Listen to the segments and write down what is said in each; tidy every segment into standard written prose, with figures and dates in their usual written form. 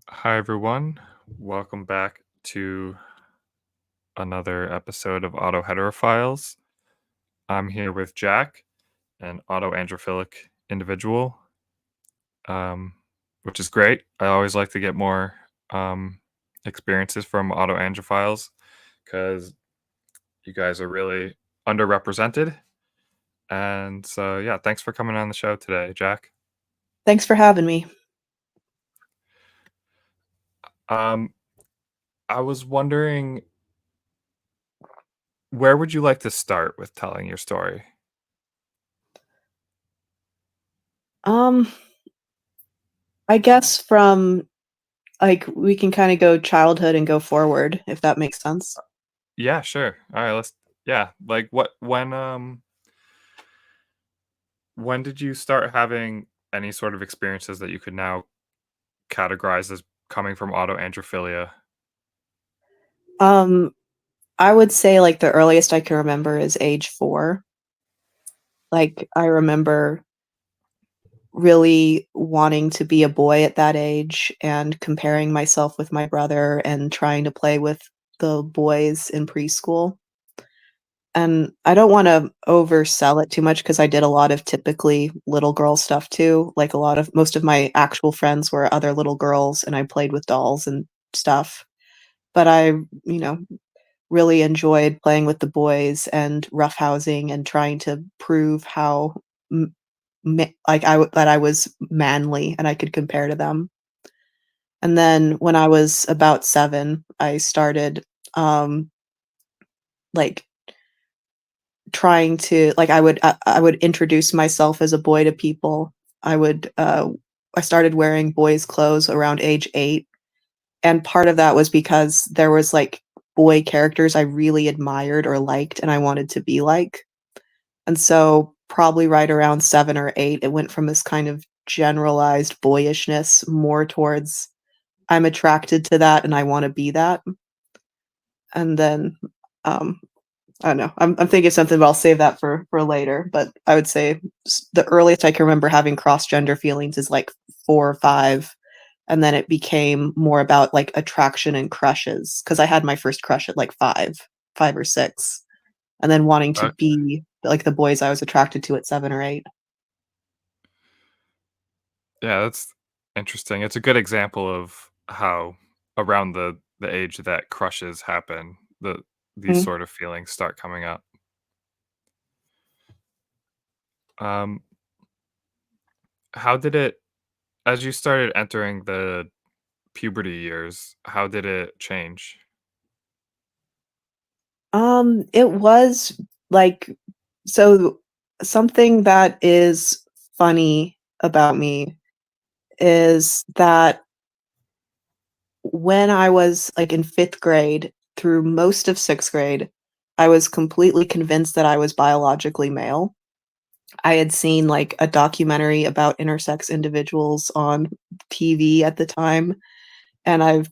Hi, everyone. Welcome back to another episode of Autoheterophiles. I'm here with Jack, an autoandrophilic individual, um, which is great. I always like to get more experiences from autoandrophiles because you guys are really underrepresented. And so, yeah, thanks for coming on the show today, Jack. Thanks for having me. Um, I was wondering, where would you like to start with telling your story? Um, I guess from we can kind of go childhood and go forward, if that makes sense. Yeah, sure. All right, yeah, like when did you start having any sort of experiences that you could now categorize as coming from autoandrophilia? Um, I would say like the earliest I can remember is age 4. Like I remember really wanting to be a boy at that age and comparing myself with my brother and trying to play with the boys in preschool. And I don't wanna oversell it too much because I did a lot of typically little girl stuff too, like, a lot of most of my actual friends were other little girls, and I played with dolls and stuff. But I, you know, really enjoyed playing with the boys and roughhousing and trying to prove how m ma like, that I was manly and I could compare to them. And then when I was about 7, I started, um, like, trying to like, I would introduce myself as a boy to people. I would, I started wearing boys' clothes around age 8, and part of that was because there was, like, boy characters I really admired or liked and I wanted to be like, and so probably right around 7 or 8, it went from this kind of generalized boyishness more towards, "I'm attracted to that and I wanna be that," and then, um I don't know. I'm thinking of something, but I'll save that for later, but I would say the earliest I can remember having cross-gender feelings is, like, 4 or 5, and then it became more about, like, attraction and crushes. Because I had my first crush at, like, 5 or 6, and then wanting to Uh, be like the boys I was attracted to at 7 or 8. yeah, that's interesting. It's a good example of how around the age that crushes happen, these Mhm. sort of feelings start coming up. Um, how did it as you started entering the puberty years, how did it change? It was, like so something that is funny about me is that when I was, like, in 5th grade through most of 6th grade, I was completely convinced that I was biologically male. I had seen, like, a documentary about intersex individuals on TV at the time, and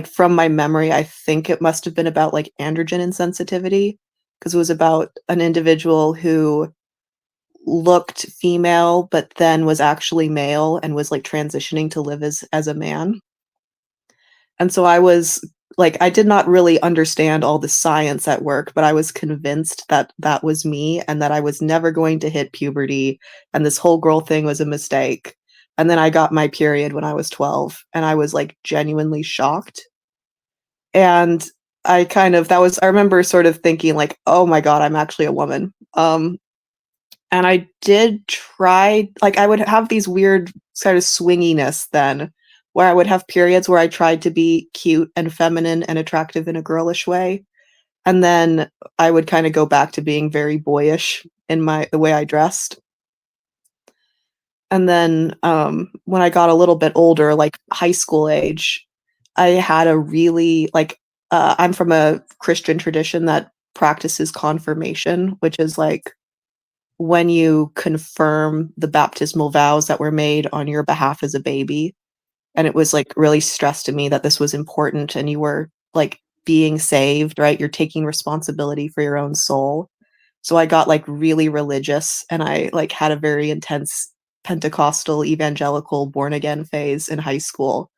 from my memory, I think it must have been about, like, androgen insensitivity, because it was about an individual who looked female, but then was actually male and was, like, transitioning to live as a man. And so I was like, I did not really understand all the science at work, but I was convinced that that was me and that I was never going to hit puberty, and this whole girl thing was a mistake. And then I got my period when I was 12, and I was, like, genuinely shocked. And I kind of that was I remember sort of thinking like, "Oh my god, I'm actually a woman." And I did try like, I would have these weird sort of swinginess then, where I would have periods where I tried to be cute and feminine and attractive in a girlish way, and then I would kinda go back to being very boyish in the way I dressed. And then, when I got a little bit older, like high school age, I had a really I'm from a Christian tradition that practices confirmation, which is like when you confirm the baptismal vows that were made on your behalf as a baby. And it was, like, really stressed to me that this was important and you were, like, being saved, right? You're taking responsibility for your own soul. So I got, like, really religious and I, like, had a very intense Pentecostal evangelical born again phase in high school.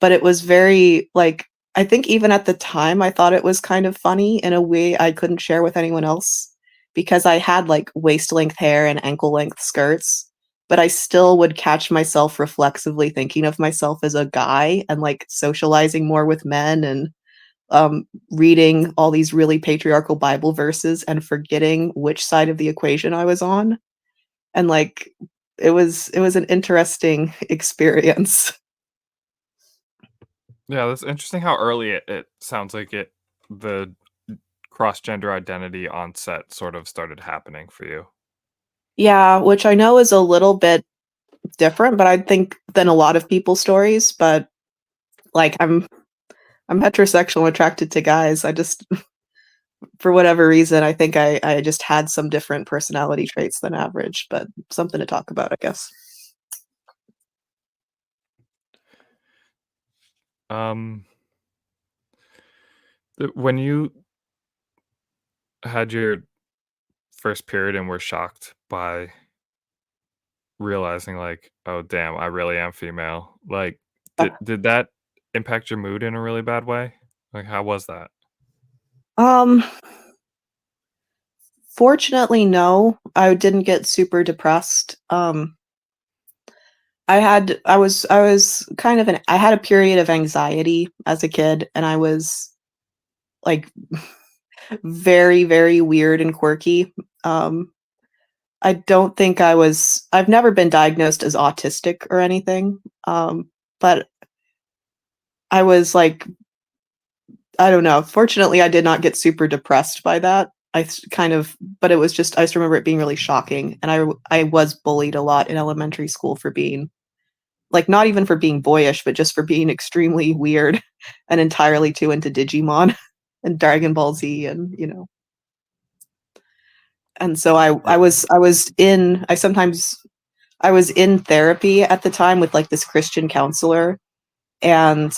but it was very, like, I think even at the time, I thought it was kind of funny in a way I couldn't share with anyone else because I had, like, waist-length hair and ankle-length skirts, but I still would catch myself reflexively thinking of myself as a guy and, like, socializing more with men and, reading all these really patriarchal Bible verses and forgetting which side of the equation I was on, and, like, it was an interesting experience. Yeah, that's interesting how early it sounds like the cross gender identity onset sort of started happening for you. Yeah, which I know is a little bit different, but I think than a lot of people's stories, but, like, I'm heterosexual and attracted to guys. I just for whatever reason, I think I just had some different personality traits than average, but something to talk about, I guess. Um, when you had your first period and were shocked by realizing like, "Oh, damn, I really am female." Like, did that impact your mood in a really bad way? Like, how was that? Um, Fortunately, no. I didn't get super depressed. I was kind of I had a period of anxiety as a kid, and I was, like, very, very weird and quirky. Um, I don't think I've never been diagnosed as autistic or anything, but I was, like, I don't know. Fortunately, I did not get super depressed by that. But it was just I just remember it being really shocking, and I was bullied a lot in elementary school for being like, not even for being boyish, but just for being extremely weird and entirely too into Digimon and Dragon Ball Z and, and so Yeah. I was in therapy at the time with, like, this Christian counselor, and,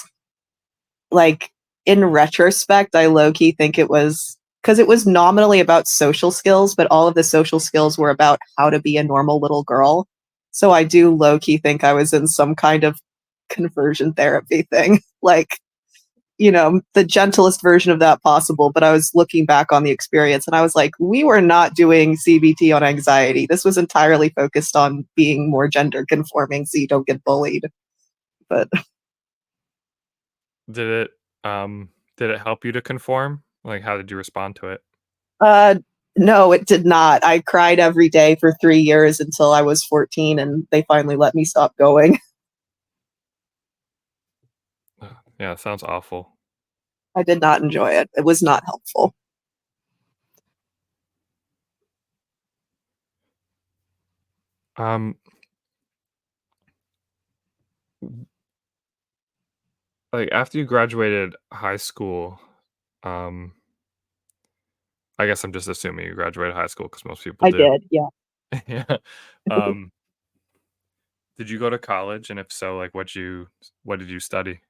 like, in retrospect, I low key think it was because it was nominally about social skills, but all of the social skills were about how to be a normal little girl. So I do low key think I was in some kind of conversion therapy thing, like, the gentlest version of that possible. But I was looking back on the experience and I was like, we were not doing CBT on anxiety. This was entirely focused on being more gender conforming so you don't get bullied. But Did it did it help you to conform? Like, how did you respond to it? Uh, no, it did not. I cried every day for 3 years until I was 14, and they finally let me stop going. Ugh, yeah, it sounds awful. I did not enjoy it. It was not helpful. Um, like after you graduated high school, um, I guess I'm just assuming you graduated high school because most people I do. did, yeah. Yeah. Um, did you go to college? And if so, like what did you study?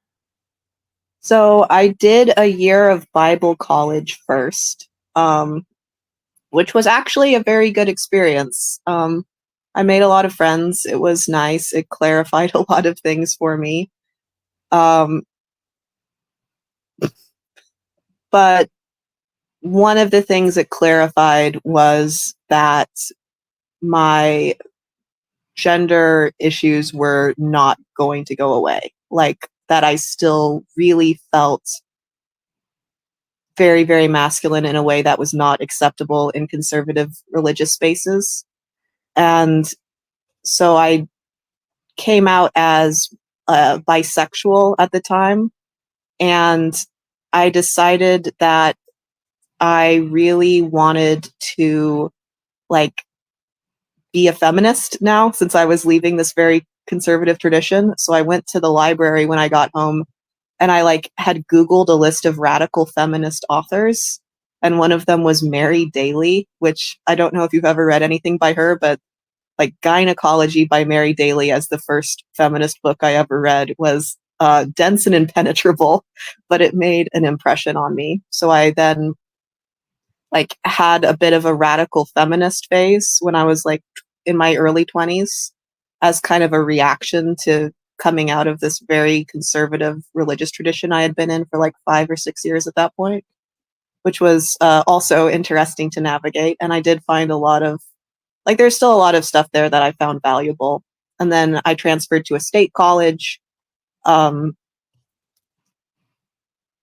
So, I did a year of Bible college first, which was actually a very good experience. I made a lot of friends. It was nice. It clarified a lot of things for me. Um, but one of the things it clarified was that my gender issues were not going to go away. Like, that I still really felt very, very masculine in a way that was not acceptable in conservative religious spaces. And so I came out as bisexual at the time. And I decided that I really wanted to, like, be a feminist now since I was leaving this very conservative tradition. So I went to the library when I got home and I, like, had Googled a list of radical feminist authors. And one of them was Mary Daly, which I don't know if you've ever read anything by her, but, like, Gynecology by Mary Daly as the first feminist book I ever read was dense and impenetrable, but it made an impression on me. So I then, like, had a bit of a radical feminist phase when I was, like, in my early 20s as kind of a reaction to coming out of this very conservative religious tradition I had been in for like 5 or 6 years at that point, which was also interesting to navigate. And I did find a lot of, like, there's still a lot of stuff there that I found valuable. And then I transferred to a state college, um,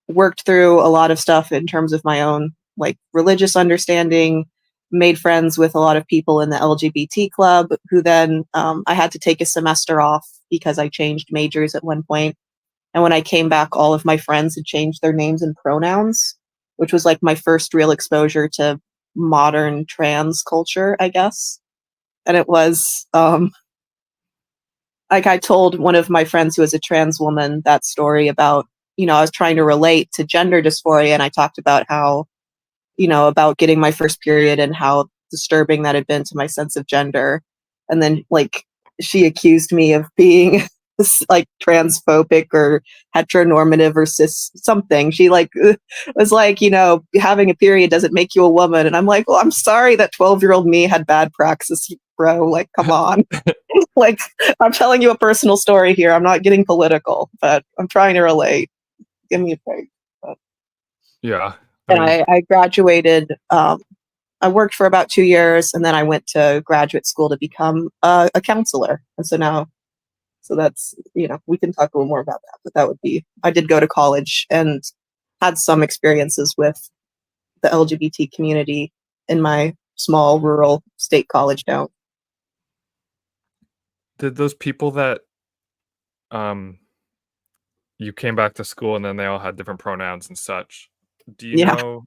worked through a lot of stuff in terms of my own like religious understanding, made friends with a lot of people in the LGBT club who then I had to take a semester off because I changed majors at one point. And when I came back, all of my friends had changed their names and pronouns, which was like my first real exposure to modern trans culture, I guess. And it was like I told one of my friends who is a trans woman that story about, I was trying to relate to gender dysphoria, and I talked about how, about getting my first period and how disturbing that had been to my sense of gender. And then, like, she accused me of being like transphobic or heteronormative or cis something. She like was like, having a period doesn't make you a woman. And I'm like, well, I'm sorry that 12-year-old me had bad praxis, bro. Like, come on. Like, I'm telling you a personal story here. I'm not getting political, but I'm trying to relate. Give me a break. But, Yeah. I and mean, I graduated. I worked for about 2 years, and then I went to graduate school to become a counselor. And so now, so that's, we can talk a little more about that. But that would be, I did go to college and had some experiences with the LGBT community in my small rural state college town. did those people that um you came back to school and then they all had different pronouns and such, do you Yeah. know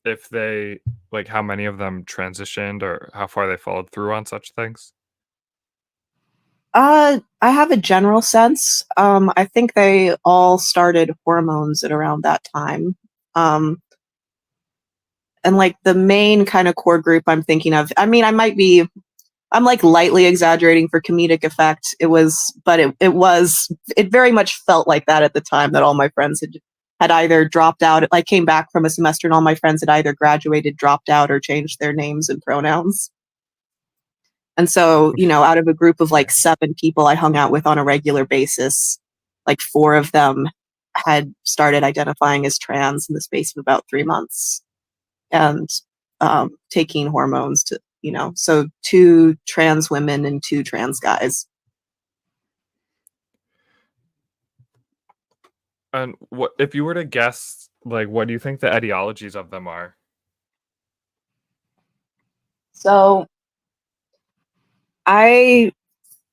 if they like how many of them transitioned or how far they followed through on such things? I have a general sense. I think they all started hormones at around that time. Um, and like the main kind of core group I'm thinking of, I mean, I'm like lightly exaggerating for comedic effect. It very much felt like that at the time that all my friends had either dropped out. I came back from a semester and all my friends had either graduated, dropped out, or changed their names and pronouns. And so, out of a group of like Okay. 7 people I hung out with on a regular basis, like 4 of them had started identifying as trans in the space of about 3 months and taking hormones to, so 2 trans women and 2 trans guys. And what if you were to guess, like, what do you think the ideologies of them are? So I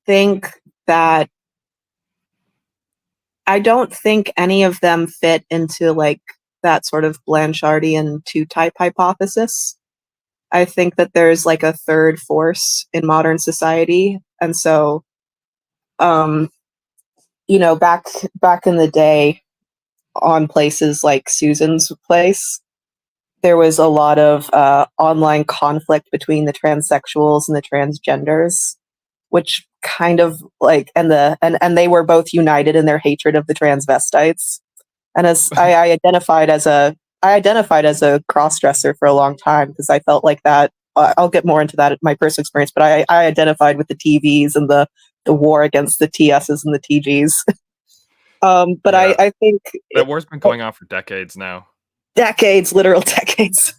think that I don't think any of them fit into like that sort of Blanchardian two type hypothesis. I think that there's like a third force in modern society. And so, um, back in the day on places like Susan's place, there was a lot of online conflict between the transsexuals and the transgenders, which kind of like and they were both united in their hatred of the transvestites. And as I identified as a cross-dresser for a long time because I felt like that. I'll get more into that in my personal experience, but I identified with the TVs and the war against the TSs and the TGs. But Yeah, I think that war's been going on for decades now. decades, literal decades.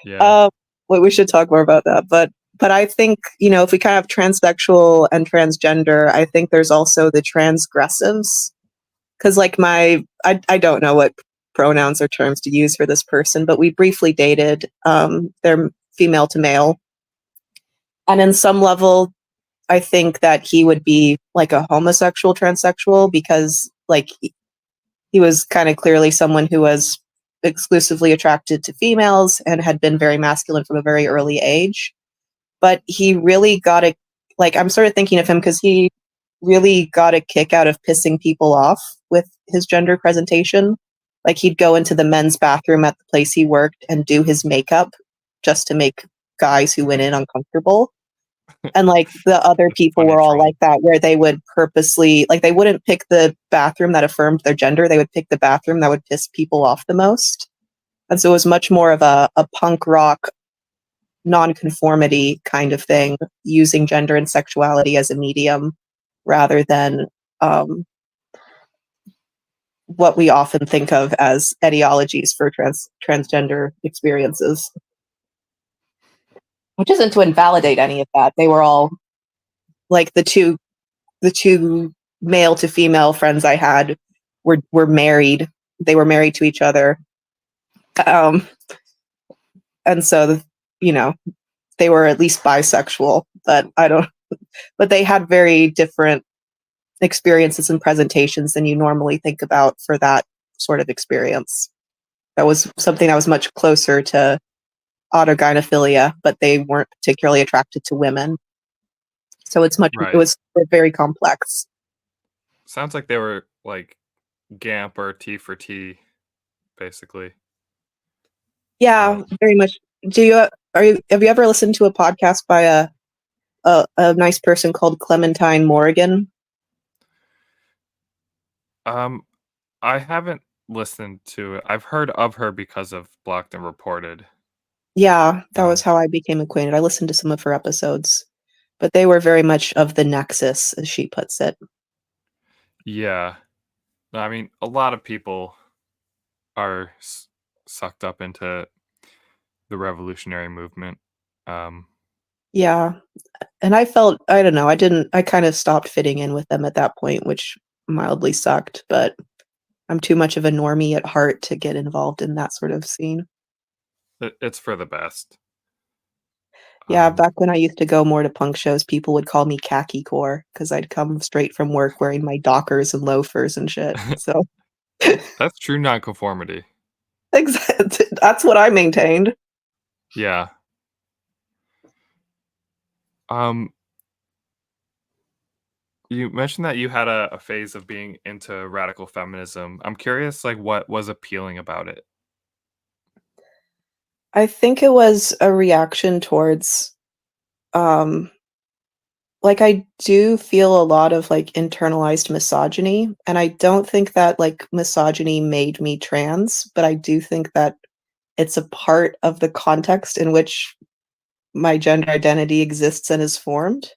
Yeah. Um, we should talk more about that. But I think, if we kind of transsexual and transgender, I think there's also the transgressives. Because like I don't know what pronouns or terms to use for this person, but we briefly dated. They're female to male. And in some level, I think that he would be like a homosexual transsexual because like he was kind of clearly someone who was exclusively attracted to females and had been very masculine from a very early age. But he really got a like I'm sort of thinking of him because he really got a kick out of pissing people off with his gender presentation. Like he'd go into the men's bathroom at the place he worked and do his makeup just to make guys who went in uncomfortable. And like the other Just a people funny were all like troll. that, where they would purposely, like, they wouldn't pick the bathroom that affirmed their gender. They would pick the bathroom that would piss people off the most. And so it was much more of a punk rock nonconformity kind of thing, using gender and sexuality as a medium rather than um, what we often think of as ideologies for transgender experiences, which isn't to invalidate any of that. They were all like the two male to female friends I had were married. They were married to each other, um, and so you know they were at least bisexual. But I don't. But they had very different experiences and presentations than you normally think about for that sort of experience. That was something that was much closer to autogynephilia, but they weren't particularly attracted to women. So it Right. was very complex. Sounds like they were like GAMP or T for T, basically. Yeah, Um, very much. Have you ever listened to a podcast by a nice person called Clementine Morgan? um, I haven't listened to it. I've heard of her because of Blocked and Reported. Yeah, that was Um, how I became acquainted. I listened to some of her episodes, but they were very much of the nexus, as she puts it. yeah. I mean, a lot of people are sucked up into the revolutionary movement. Um, Yeah, and I felt I don't know, I kind of stopped fitting in with them at that point, which mildly sucked, but I'm too much of a normie at heart to get involved in that sort of scene. it's for the best. Yeah, Um, back when I used to go more to punk shows, people would call me khaki core because I'd come straight from work wearing my Dockers and loafers and shit. So that's true nonconformity. that's what I maintained. Yeah. Um, you mentioned that you had a phase of being into radical feminism. I'm curious, like, what was appealing about it? I think it was a reaction towards um like I do feel a lot of like internalized misogyny, and I don't think that like misogyny made me trans, but I do think that it's a part of the context in which my gender identity exists and is formed.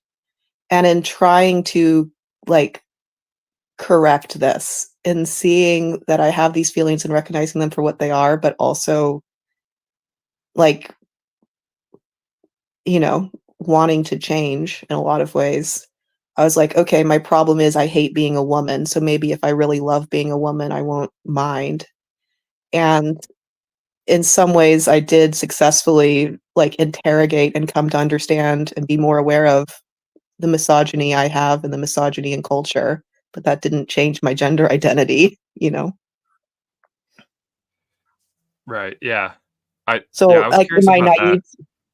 And in trying to like correct this and seeing that I have these feelings and recognizing them for what they are, but also like, you know, wanting to change in a lot of ways. I was like, okay, my problem is I hate being a woman. So maybe if I really love being a woman, I won't mind. And in some ways, I did successfully like interrogate and come to understand and be more aware of the misogyny I have and the misogyny in culture, but that didn't change my gender identity, you know? Right. Yeah. I So, was like, in curious my about that. naive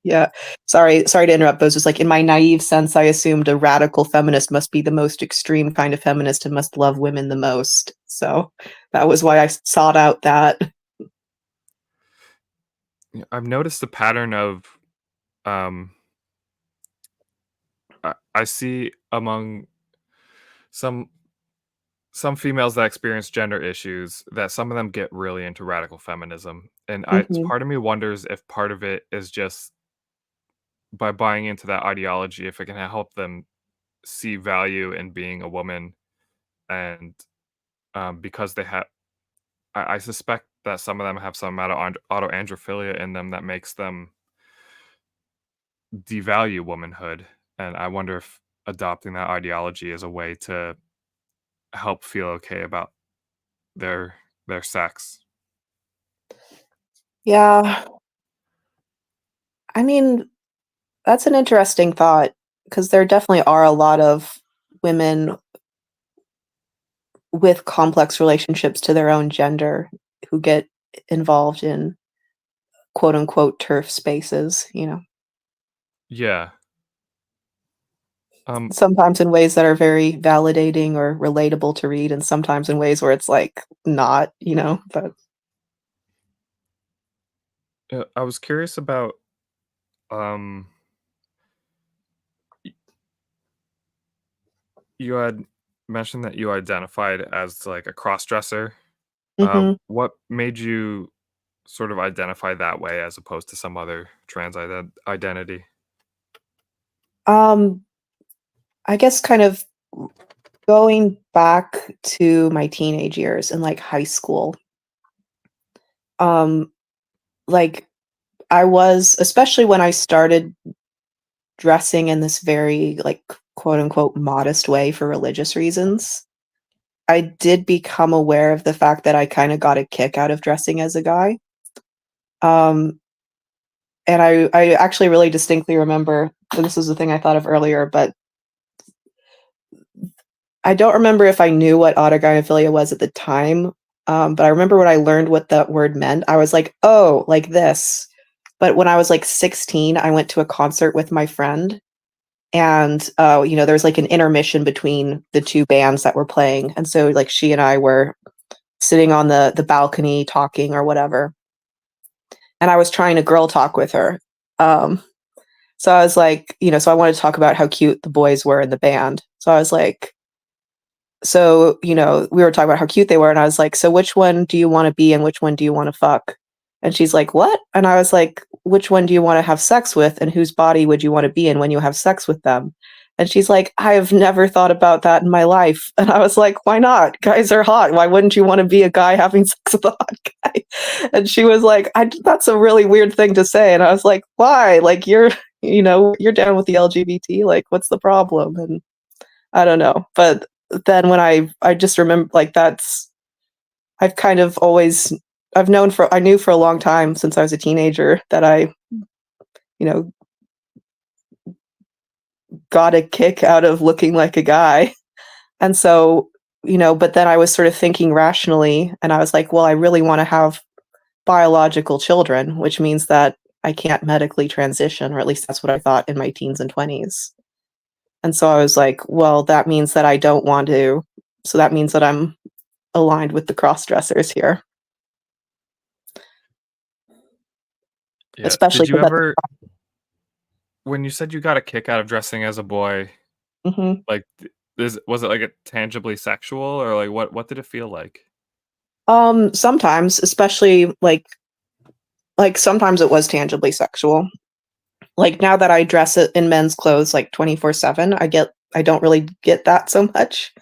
yeah, sorry to interrupt, but it's just, like, in my naive sense, I assumed a radical feminist must be the most extreme kind of feminist and must love women the most, so that was why I sought out that. Yeah, I've noticed a pattern of um I see among some some females that experience gender issues that some of them get really into radical feminism. And I Mhm. part of me wonders if part of it is just by buying into that ideology, if it can help them see value in being a woman and because they have I suspect that some of them have some amount of autoandrophilia in them that makes them devalue womanhood, and I wonder if adopting that ideology is a way to help feel okay about their their sex. Yeah, I mean, that's an interesting thought because there definitely are a lot of women with complex relationships to their own gender who get involved in quote unquote turf spaces, you know, Yeah. Um, sometimes in ways that are very validating or relatable to read, and sometimes in ways where it's like not, you know, but I was curious about, um, y you had mentioned that you identified as, like, a cross-dresser. mhm. What made you sort of identify that way as opposed to some other trans identity? Um, I guess kind of Going back to my teenage years and, like, high school, um, like, I was especially when I started dressing in this very, like, quote, unquote, "modest way" for religious reasons, I did become aware of the fact that I kinda got a kick out of dressing as a guy. Um, and I actually really distinctly remember so this is the thing I thought of earlier, but I don't remember if I knew what autogynephilia was at the time, but I remember when I learned what that word meant, I was like, "Oh, like this." But when I was, like, 16, I went to a concert with my friend, and, there was, like, an intermission between the 2 bands that were playing, and so, like, she and I were sitting on the balcony talking or whatever, and I was trying to girl talk with her. Um, so I was like so I wanted to talk about how cute the boys were in the band. So I was like we were talking about how cute they were, and I was like, "So which one do you wanna be and which one do you wanna fuck?" And she's like, "What?" And I was like, "Which one do you wanna have sex with, and whose body would you wanna be in when you have sex with them?" And she's like, "I have never thought about that in my life." And I was like, "Why not? Guys are hot. Why wouldn't you wanna be a guy having sex with a hot guy?" And she was like, That's a really weird thing to say." And I was like, "Why? Like, you're down with the LGBT, like, what's the problem?" And I don't know, but then when I just remember like, that's I've kind of always I knew for a long time since I was a teenager that you know, got a kick out of looking like a guy, and so, but then I was sort of thinking rationally, and I was like, "Well, I really wanna have biological children," which means that I can't medically transition, or at least that's what I thought in my teens and 20s. And so I was like, "Well, that means that I don't want to so that means that I'm aligned with the cross-dressers here." Yeah. Especially Did you 'cause at the ever when you said you got a kick out of dressing as a boy, Mhm. like, is was it, like, a tangibly sexual or, like, what did it feel like? Sometimes, especially, sometimes it was tangibly sexual. Like, now that I dress it in men's clothes, like, 24/7, I don't really get that so much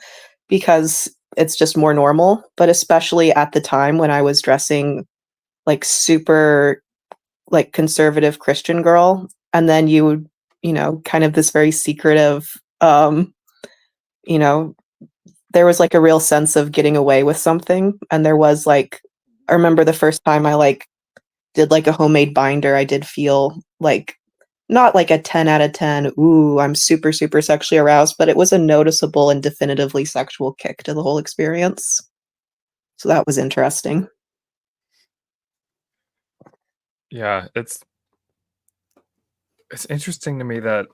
because it's just more normal, but especially at the time when I was dressing, like, super, like, conservative Christian girl, and then you would, kind of this very secretive, you know there was, like, a real sense of getting away with something, and there was, like I remember the first time I, did, like, a homemade binder, I did feel, like not like a 10 out of 10, "Ooh, I'm super, super sexually aroused," but it was a noticeable and definitively sexual kick to the whole experience. So that was interesting. Yeah, it's interesting to me that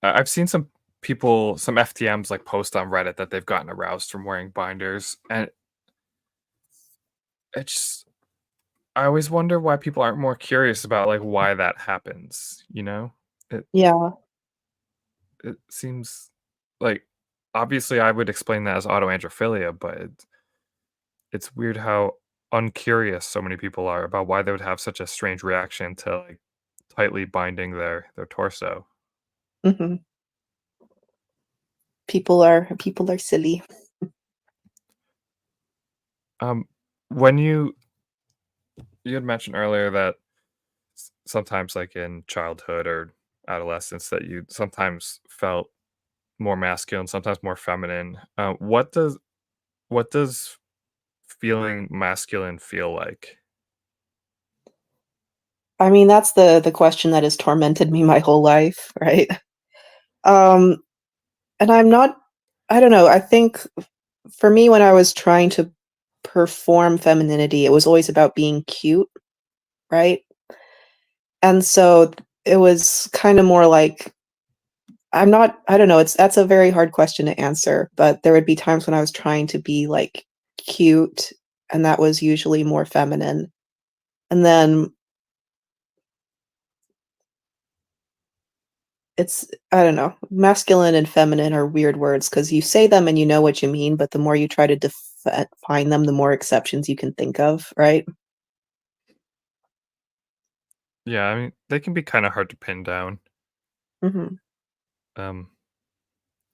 I've seen some FTMs, like, post on Reddit that they've gotten aroused from wearing binders, and it's I always wonder why people aren't more curious about, like, why that happens, you know? It Yeah. it seems like obviously, I would explain that as autoandrophilia, but it's weird how uncurious so many people are about why they would have such a strange reaction to, like, tightly binding their torso. Mhm. People are silly. Um, when you had mentioned earlier that sometimes, like, in childhood or adolescence, that you sometimes felt more masculine, sometimes more feminine. What does feeling masculine feel like? I mean, that's the question that has tormented me my whole life, right? Um, and I don't know, I think for me, when I was trying to perform femininity, it was always about being cute, right? And so it was kinda more like I don't know, that's a very hard question to answer, but there would be times when I was trying to be, like, cute, and that was usually more feminine. And then I don't know, masculine and feminine are weird words because you say them and you know what you mean, but the more you try to define them, the more exceptions you can think of, right? Yeah, I mean, they can be kinda hard to pin down. Mhm. Um,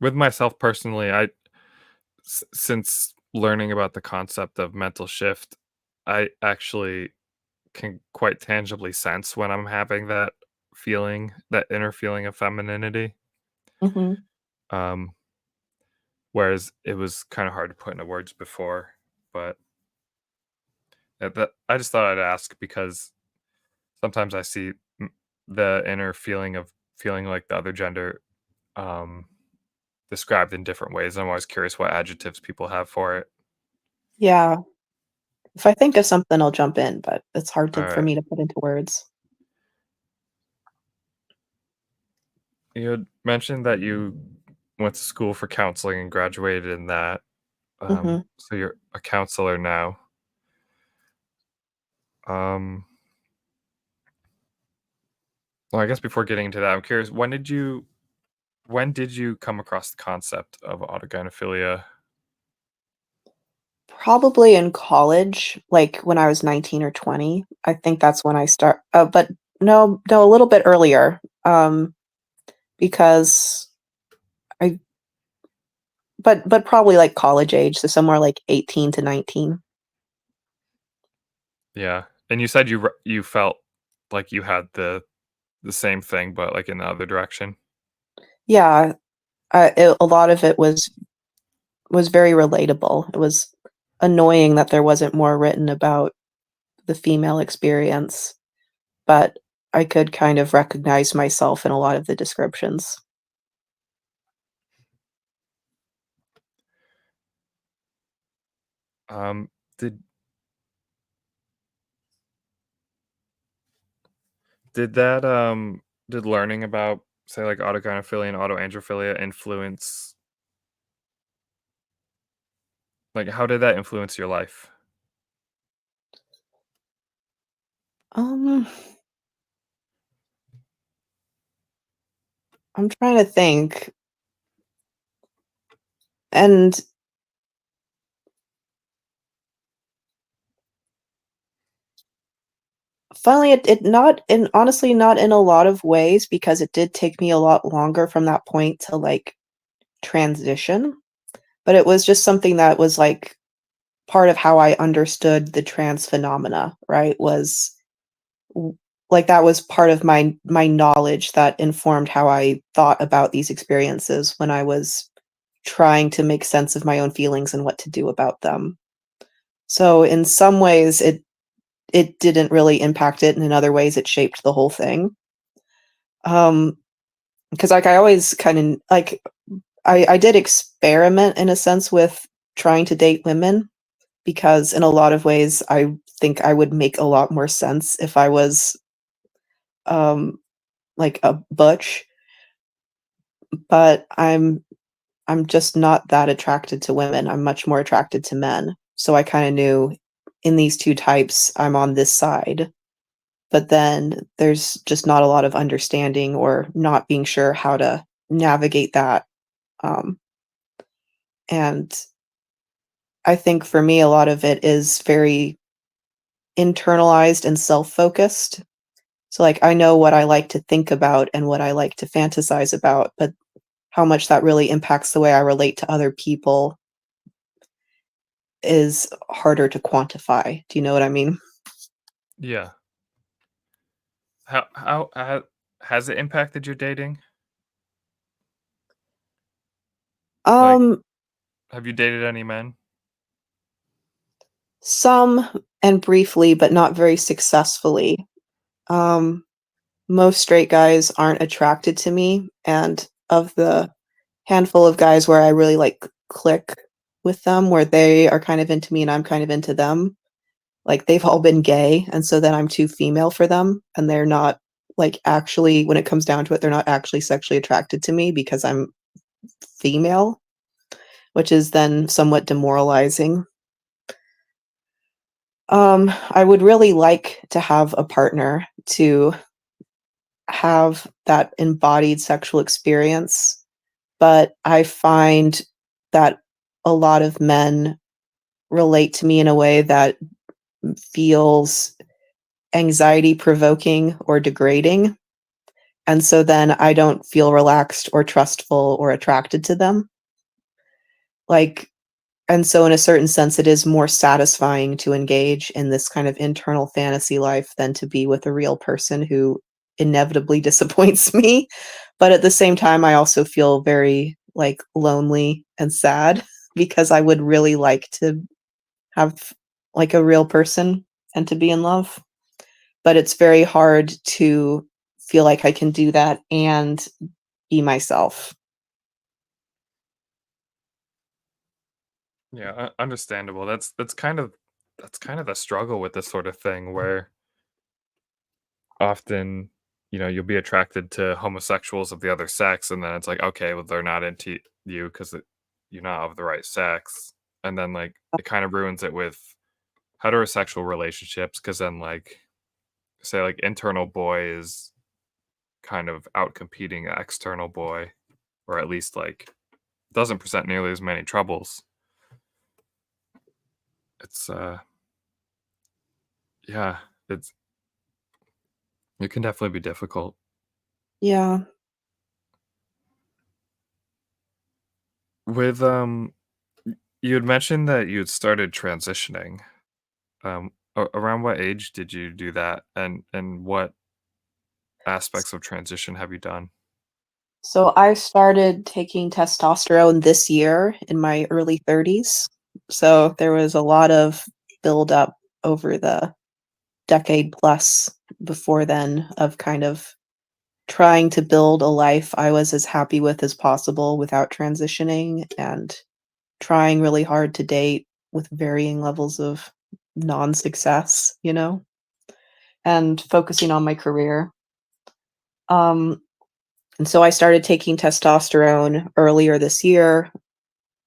with myself personally, since learning about the concept of mental shift, I actually can quite tangibly sense when I'm having that feeling, that inner feeling of femininity. Mhm. Um, Whereas it was kind of hard to put into words before, but that I just thought I'd ask because sometimes I see the inner feeling of feeling like the other gender um, described in different ways. I'm always curious what adjectives people have for it. Yeah. If I think of something, I'll jump in, but it's hard All to for right. me to put into words. You had mentioned that you went to school for counseling and graduated in that. Mhm. So you're a counselor now. Um, well, I guess before getting into that, I'm curious, when did you come across the concept of autogynephilia? Probably in college, like, when I was 19 or 20. I think that's when I start but no, a little bit earlier, because I but probably, like, college age, so somewhere like 18 to 19. Yeah, and you said you felt like you had the same thing, but, like, in the other direction? Yeah, a lot of it was very relatable. It was annoying that there wasn't more written about the female experience, but I could kind of recognize myself in a lot of the descriptions. Um, did did that, did learning about, say, like, autogynephilia and autoandrophilia influence like, how did that influence your life? Um, I'm trying to think, and funnily, it not in honestly, not in a lot of ways because it did take me a lot longer from that point to, like, transition, but it was just something that was, like, part of how I understood the trans phenomena, right, was w like, that was part of my knowledge that informed how I thought about these experiences when I was trying to make sense of my own feelings and what to do about them. So, in some ways, it didn't really impact it, and in other ways, it shaped the whole thing. Um, because like, I always kinda like, I did experiment in a sense with trying to date women because in a lot of ways, I think I would make a lot more sense if I was, um, like, a butch, but I'm just not that attracted to women, I'm much more attracted to men, so I kinda knew in these 2 types, I'm on this side, but then there's just not a lot of understanding or not being sure how to navigate that, um, and I think for me, a lot of it is very internalized and self-focused. So, like, I know what I like to think about and what I like to fantasize about, but how much that really impacts the way I relate to other people is harder to quantify. Do you know what I mean? Yeah. How has it impacted your dating? Like, Um, have you dated any men? some and briefly, but not very successfully. Um, most straight guys aren't attracted to me, and of the handful of guys where I really, like, click with them, where they are kind of into me and I'm kind of into them, like, they've all been gay, and so then I'm too female for them, and they're not, like, actually when it comes down to it, they're not actually sexually attracted to me because I'm female, which is then somewhat demoralizing. I would really like to have a partner to have that embodied sexual experience, but I find that a lot of men relate to me in a way that feels anxiety provoking or degrading, and so then I don't feel relaxed or trustful or attracted to them. Like, And so in a certain sense, it is more satisfying to engage in this kind of internal fantasy life than to be with a real person who inevitably disappoints me. But at the same time, I also feel very, like, lonely and sad because I would really like to have, like, a real person and to be in love. But it's very hard to feel like I can do that and be myself. Yeah, understandable. That's kind of the struggle with this sort of thing where often, you'll be attracted to homosexuals of the other sex, and then it's like, okay, well, they're not into you because you're not of the right sex, and then like it kind of ruins it with heterosexual relationships because then like say like internal boy is kind of out competing external boy, or at least like doesn't present nearly as many troubles. It's yeah, it's it can definitely be difficult. Yeah. With you had mentioned that you had started transitioning. Around what age did you do that, and what aspects of transition have you done? So I started taking testosterone this year in my early 30s. So there was a lot of buildup over the decade plus before then of kind of trying to build a life I was as happy with as possible without transitioning and trying really hard to date with varying levels of non-success, and focusing on my career. Um, and so I started taking testosterone earlier this year,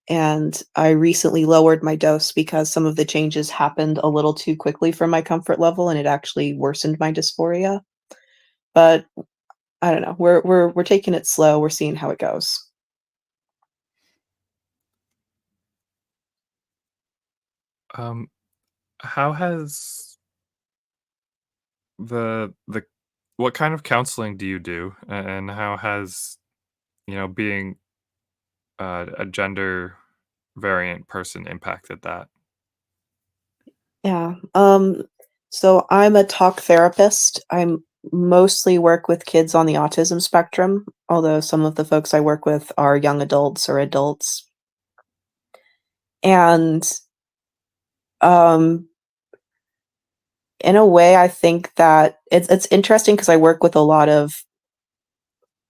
and I recently lowered my dose because some of the changes happened a little too quickly for my comfort level, and it actually worsened my dysphoria. But I don't know. We're taking it slow. We're seeing how it goes. Um, how has the what kind of counseling do you do, and how has being a gender variant person impacted that? Yeah. So I'm a talk therapist. I'm mostly work with kids on the autism spectrum, although some of the folks I work with are young adults or adults. And um in a way I think that it's interesting because I work with a lot of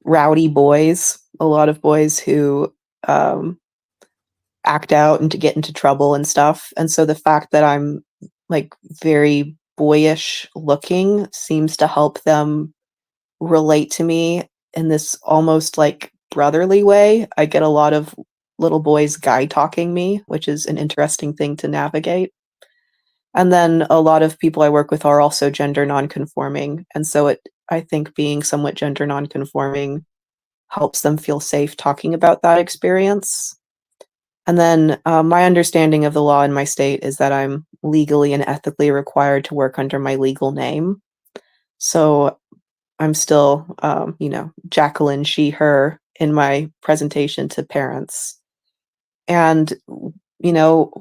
rowdy boys, a lot of boys who um act out and to get into trouble and stuff. And so the fact that I'm like very boyish looking seems to help them relate to me in this almost like brotherly way. I get a lot of little boys guy talking me, which is an interesting thing to navigate. And then a lot of people I work with are also gender nonconforming. And so I think being somewhat gender nonconforming helps them feel safe talking about that experience. And then my understanding of the law in my state is that I'm legally and ethically required to work under my legal name. So I'm still, Jacqueline, she, her in my presentation to parents. And, you know,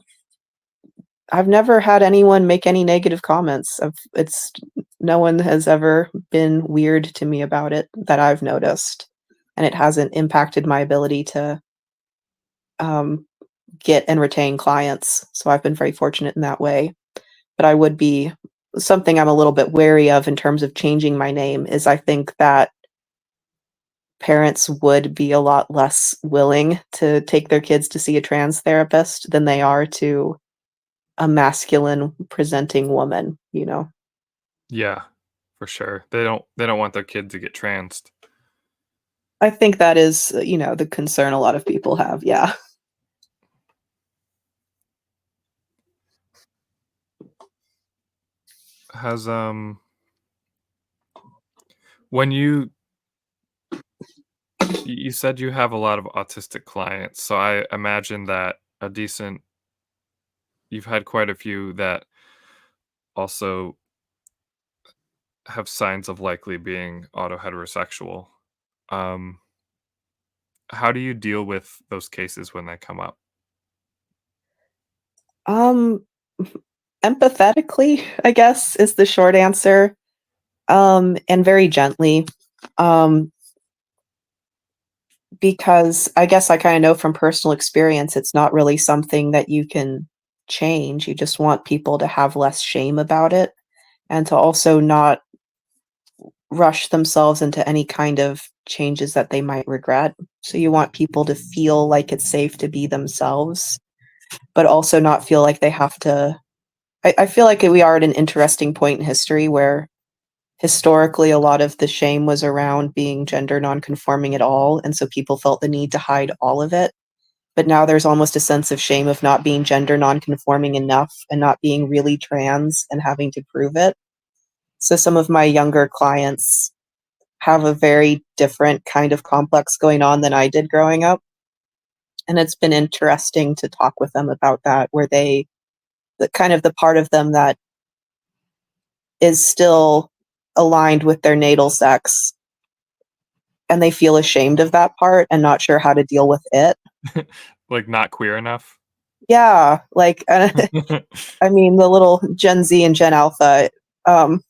I've never had anyone make any negative comments. No one has ever been weird to me about it that I've noticed. And it hasn't impacted my ability to um, get and retain clients. So I've been very fortunate in that way. But I would be something I'm a little bit wary of in terms of changing my name is I think that parents would be a lot less willing to take their kids to see a trans therapist than they are to a masculine presenting woman. Yeah, for sure. They don't want their kid to get transed. I think that is, the concern a lot of people have, yeah. Has when you said you have a lot of autistic clients, so I imagine that a decent you've had quite a few that also have signs of likely being autoheterosexual. Um, how do you deal with those cases when they come up? Um, Empathetically, I guess, is the short answer, and very gently, um, because I guess I kinda know from personal experience it's not really something that you can change, you just want people to have less shame about it, and to also not rush themselves into any kind of changes that they might regret. So you want people to feel like it's safe to be themselves, but also not feel like they have to. I feel like we are at an interesting point in history where historically a lot of the shame was around being gender nonconforming at all, and so people felt the need to hide all of it. But now there's almost a sense of shame of not being gender nonconforming enough and not being really trans and having to prove it. So some of my younger clients have a very different kind of complex going on than I did growing up. And it's been interesting to talk with them about that, where the kind of the part of them that is still aligned with their natal sex and they feel ashamed of that part and not sure how to deal with it. Like, not queer enough? Yeah, like, I mean, the little Gen Z and Gen Alpha. Um,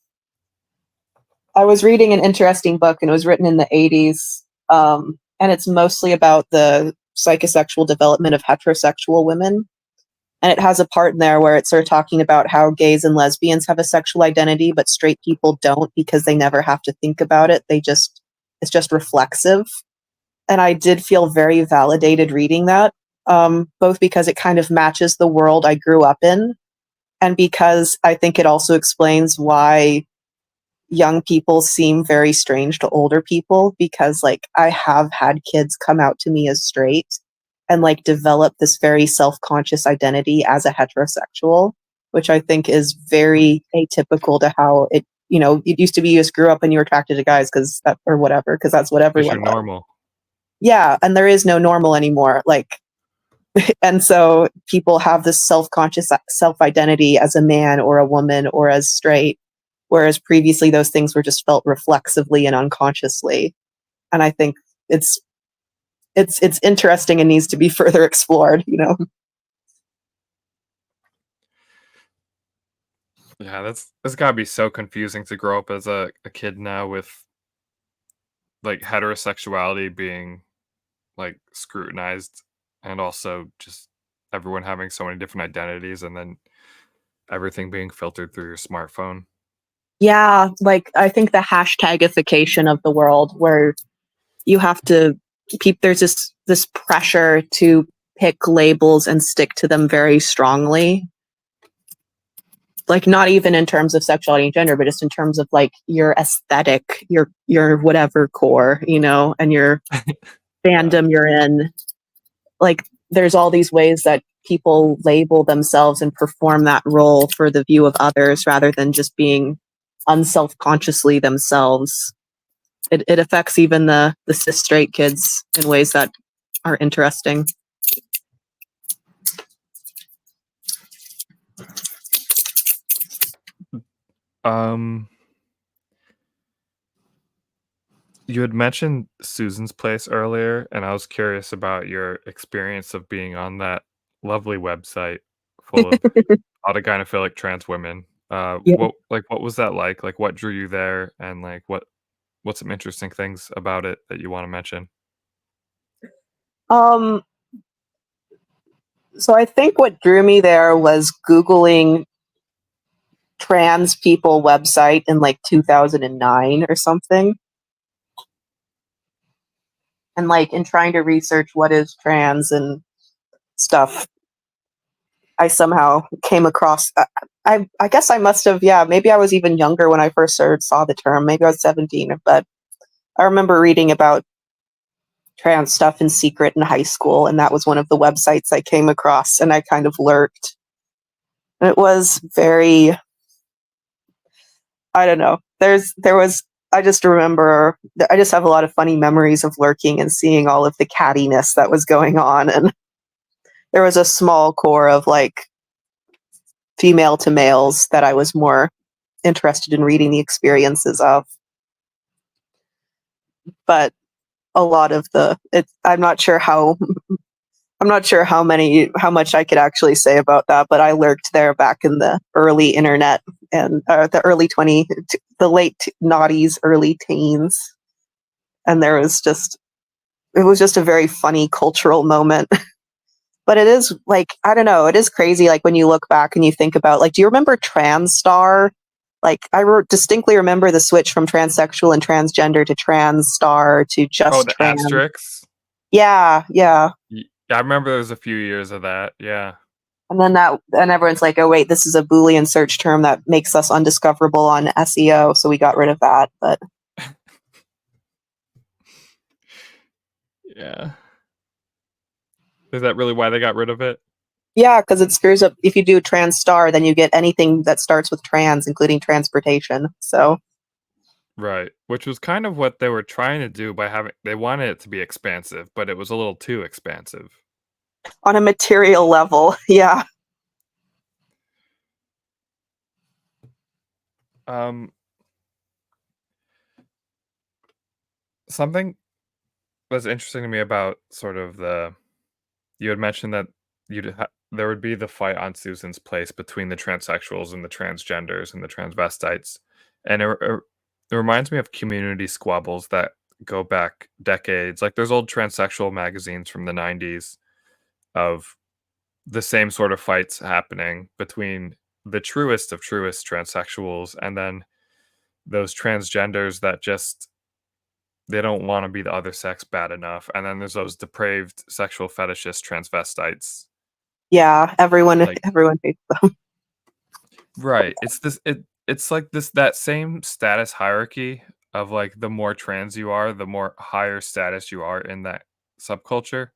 I was reading an interesting book, and it was written in the 80s, and it's mostly about the psychosexual development of heterosexual women. And it has a part in there where it's sort of talking about how gays and lesbians have a sexual identity, but straight people don't because they never have to think about it. It's just reflexive. And I did feel very validated reading that, both because it kind of matches the world I grew up in, and because I think it also explains why young people seem very strange to older people, because like I have had kids come out to me as straight and like develop this very self-conscious identity as a heterosexual, which I think is very atypical to how it used to be you just grew up and you were attracted to guys because that or whatever because that's what 'Cause you're everyone was. normal. Yeah, and there is no normal anymore. Like, and so people have this self-conscious self-identity as a man or a woman or as straight, whereas previously those things were just felt reflexively and unconsciously. And I think it's it's interesting and needs to be further explored. Yeah, that's gotta be so confusing to grow up as a kid now with, like, heterosexuality being, like, scrutinized, and also just everyone having so many different identities, and then everything being filtered through your smartphone. Yeah, like I think the hashtagification of the world where you have to there's this pressure to pick labels and stick to them very strongly, like not even in terms of sexuality and gender, but just in terms of like your aesthetic, your whatever core, and your Yeah. fandom you're in. Like there's all these ways that people label themselves and perform that role for the view of others rather than just being unself-consciously themselves. It affects even the cis straight kids in ways that are interesting. Um, you had mentioned Susan's Place earlier, and I was curious about your experience of being on that lovely website full of autogynephilic trans women. Yeah. What was that like? Like, what drew you there, and, like, what's some interesting things about it that you wanna mention? Um, so I think what drew me there was Googling trans people website in like 2009 or something. And like in trying to research what is trans and stuff, I somehow came across. I guess I must have. Yeah, maybe I was even younger when I first saw the term. Maybe I was 17, but I remember reading about trans stuff in secret in high school, and that was one of the websites I came across, and I kind of lurked. And it was very. I don't know. There was. I just remember. I just have a lot of funny memories of lurking and seeing all of the cattiness that was going on, and there was a small core of like female to males that I was more interested in reading the experiences of. But a lot of I'm not sure how I'm not sure how much I could actually say about that, but I lurked there back in the early internet and the late noughties, early teens, and it was just a very funny cultural moment. But it is like, I don't know, it is crazy. Like when you look back and you think about, like, do you remember Transstar? Like distinctly remember the switch from transsexual and transgender to Transstar to Oh, just the trans. asterisks? Yeah, yeah. I remember there was a few years of that. Yeah. And everyone's like, oh wait, this is a Boolean search term that makes us undiscoverable on SEO, so we got rid of that. But Yeah. Is that really why they got rid of it? yeah, because it screws up. If you do trans star, then you get anything that starts with trans, including transportation. So Right. Which was kind of what they were trying to do by they wanted it to be expansive, but it was a little too expansive. on a material level, yeah. Um, Something that's interesting to me about sort of you had mentioned that there would be the fight on Susan's Place between the transsexuals and the transgenders and the transvestites, and it reminds me of community squabbles that go back decades. Like there's old transsexual magazines from the '90s of the same sort of fights happening between the truest of truest transsexuals and then those transgenders that just they don't want to be the other sex bad enough, and then there's those depraved sexual fetishist transvestites. Yeah, Like everyone hates them. right, it's like that same status hierarchy of like the more trans you are, the more higher status you are in that subculture.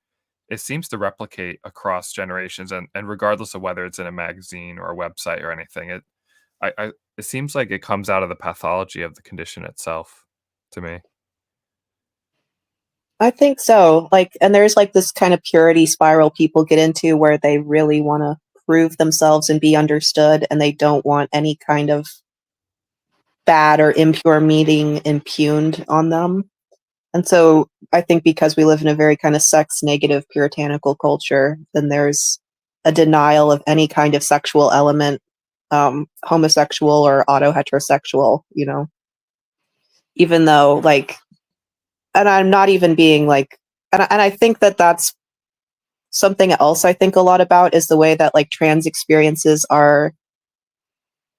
It seems to replicate across generations and regardless of whether it's in a magazine or a website or anything, I it seems like it comes out of the pathology of the condition itself to me. I think so. Like, and there's like this kind of purity spiral people get into where they really want to prove themselves and be understood, and they don't want any kind of bad or impure meaning impugned on them. And so I think because we live in a very kind of sex negative puritanical culture, then there's a denial of any kind of sexual element, homosexual or autoheterosexual, even though like, and I'm not even being like, and I think that that's something else I think a lot about is the way that like trans experiences are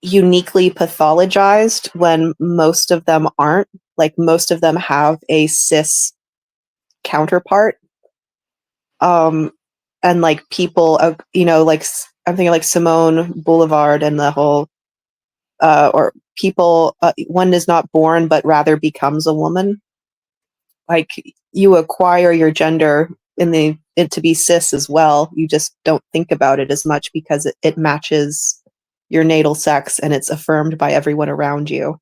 uniquely pathologized when most of them aren't. Like most of them have a cis counterpart. Um, and like people, like I'm thinking like Simone Boulevard and the whole, or people, one is not born but rather becomes a woman. Like you acquire your gender it to be cis as well. You just don't think about it as much because it matches your natal sex and it's affirmed by everyone around you.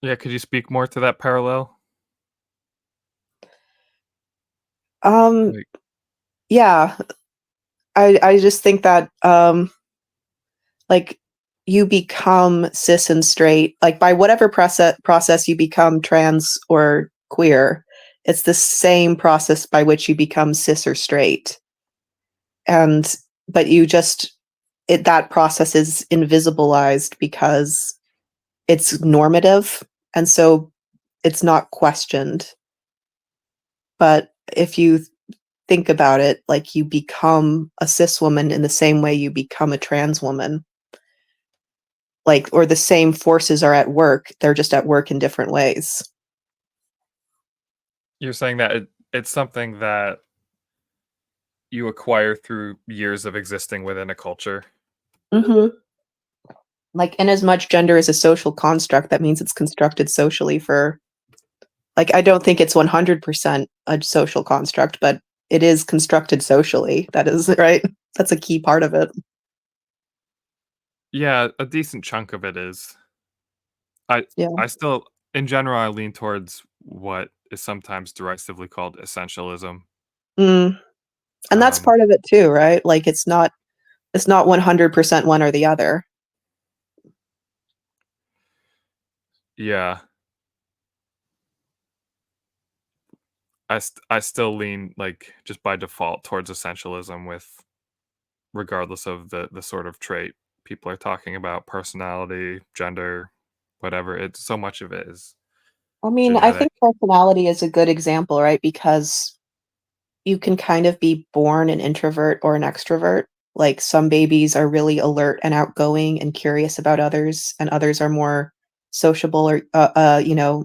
Yeah, could you speak more to that parallel? Um, Like, yeah, I just think that like you become cis and straight like by whatever process you become trans or queer. It's the same process by which you become cis or straight, and but you just that process is invisibilized because it's normative, and so it's not questioned. But if you think about it, like you become a cis woman in the same way you become a trans woman, like, or the same forces are at work, they're just at work in different ways. you're saying that it's something that you acquire through years of existing within a culture. Hmm. Like, in as much gender is a social construct, that means it's constructed socially for, like, I don't think it's 100% a social construct, but it is constructed socially. That is right. That's a key part of it. Yeah, a decent chunk of it is. I Yeah. I still in general I lean towards what is sometimes derisively called essentialism. Mm. And that's Um part of it too, right? Like it's not 100% one or the other. yeah. I still lean, like, just by default towards essentialism with regardless of the sort of trait people are talking about, personality, gender, whatever. It's so much of it is I mean, I genetic. think personality is a good example, right? Because you can kind of be born an introvert or an extrovert. Like, some babies are really alert and outgoing and curious about others, and others are more sociable or,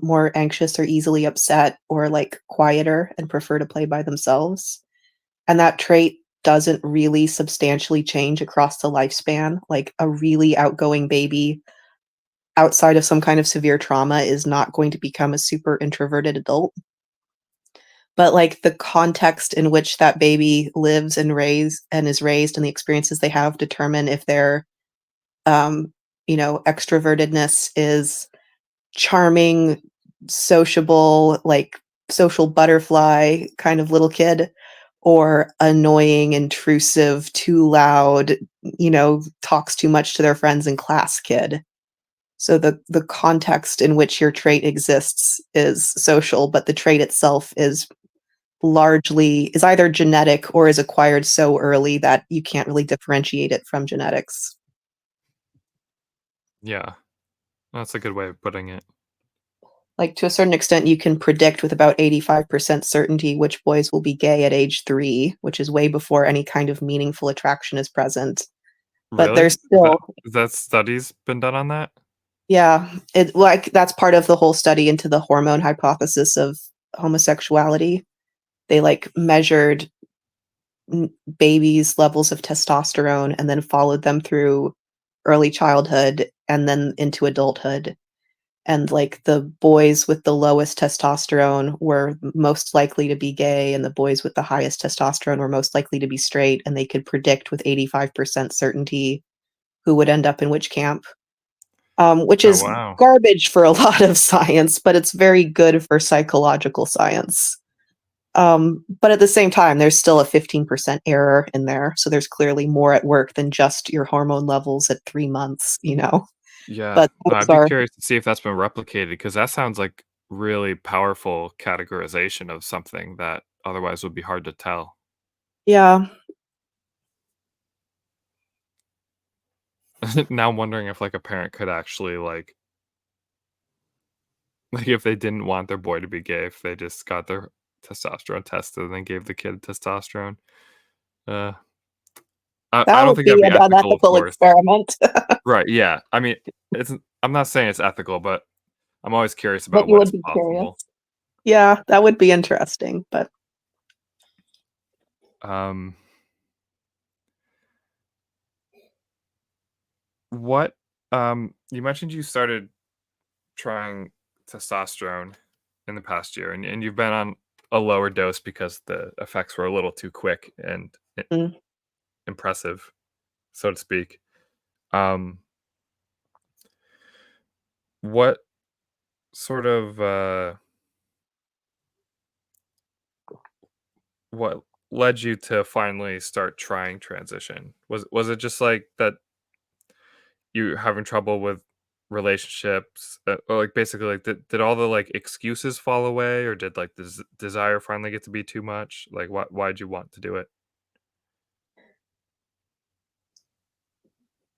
more anxious or easily upset or, like, quieter and prefer to play by themselves. And that trait doesn't really substantially change across the lifespan. Like, a really outgoing baby, outside of some kind of severe trauma, is not going to become a super introverted adult. But, like, the context in which that baby lives and is raised and the experiences they have determine if their, extrovertedness is charming, sociable, like, social butterfly kind of little kid, or annoying, intrusive, too loud, talks too much to their friends in class kid. So the context in which your trait exists is social, but the trait itself is either genetic or is acquired so early that you can't really differentiate it from genetics. Yeah, that's a good way of putting it. Like, to a certain extent, you can predict with about 85% certainty which boys will be gay at age 3, which is way before any kind of meaningful attraction is present. But Really? there's still Is that studies been done on that? yeah, that's part of the whole study into the hormone hypothesis of homosexuality. They, like, measured babies' levels of testosterone and then followed them through early childhood and then into adulthood. And, like, the boys with the lowest testosterone were most likely to be gay, and the boys with the highest testosterone were most likely to be straight, and they could predict with 85% certainty who would end up in which camp, which Oh, is wow. garbage for a lot of science, but it's very good for psychological science. But at the same time, there's still a 15% error in there, so there's clearly more at work than just your hormone levels at 3 months, you know? Yeah. But No, those I'd be are curious to see if that's been replicated because that sounds like really powerful categorization of something that otherwise would be hard to tell. yeah. Now I'm wondering if, like, a parent could actually, like, if they didn't want their boy to be gay, if they just got their testosterone tested and then gave the kid testosterone. Uh, I That don't would think that'd be be an ethical, of unethical course. experiment, Right, yeah. I mean, it's I'm not saying it's ethical, but I'm always curious but about you what would is be curious. possible. Yeah, that would be interesting, but Um, what, you mentioned you started trying testosterone in the past year, and you've been on a lower dose because the effects were a little too quick and mm, impressive, so to speak. Um, what sort of, what led you to finally start trying transition? Was it just like that you're having trouble with relationships, or, like, basically, like, did all the, like, excuses fall away, or did, like, the desire finally get to be too much? Like, why'd you want to do it?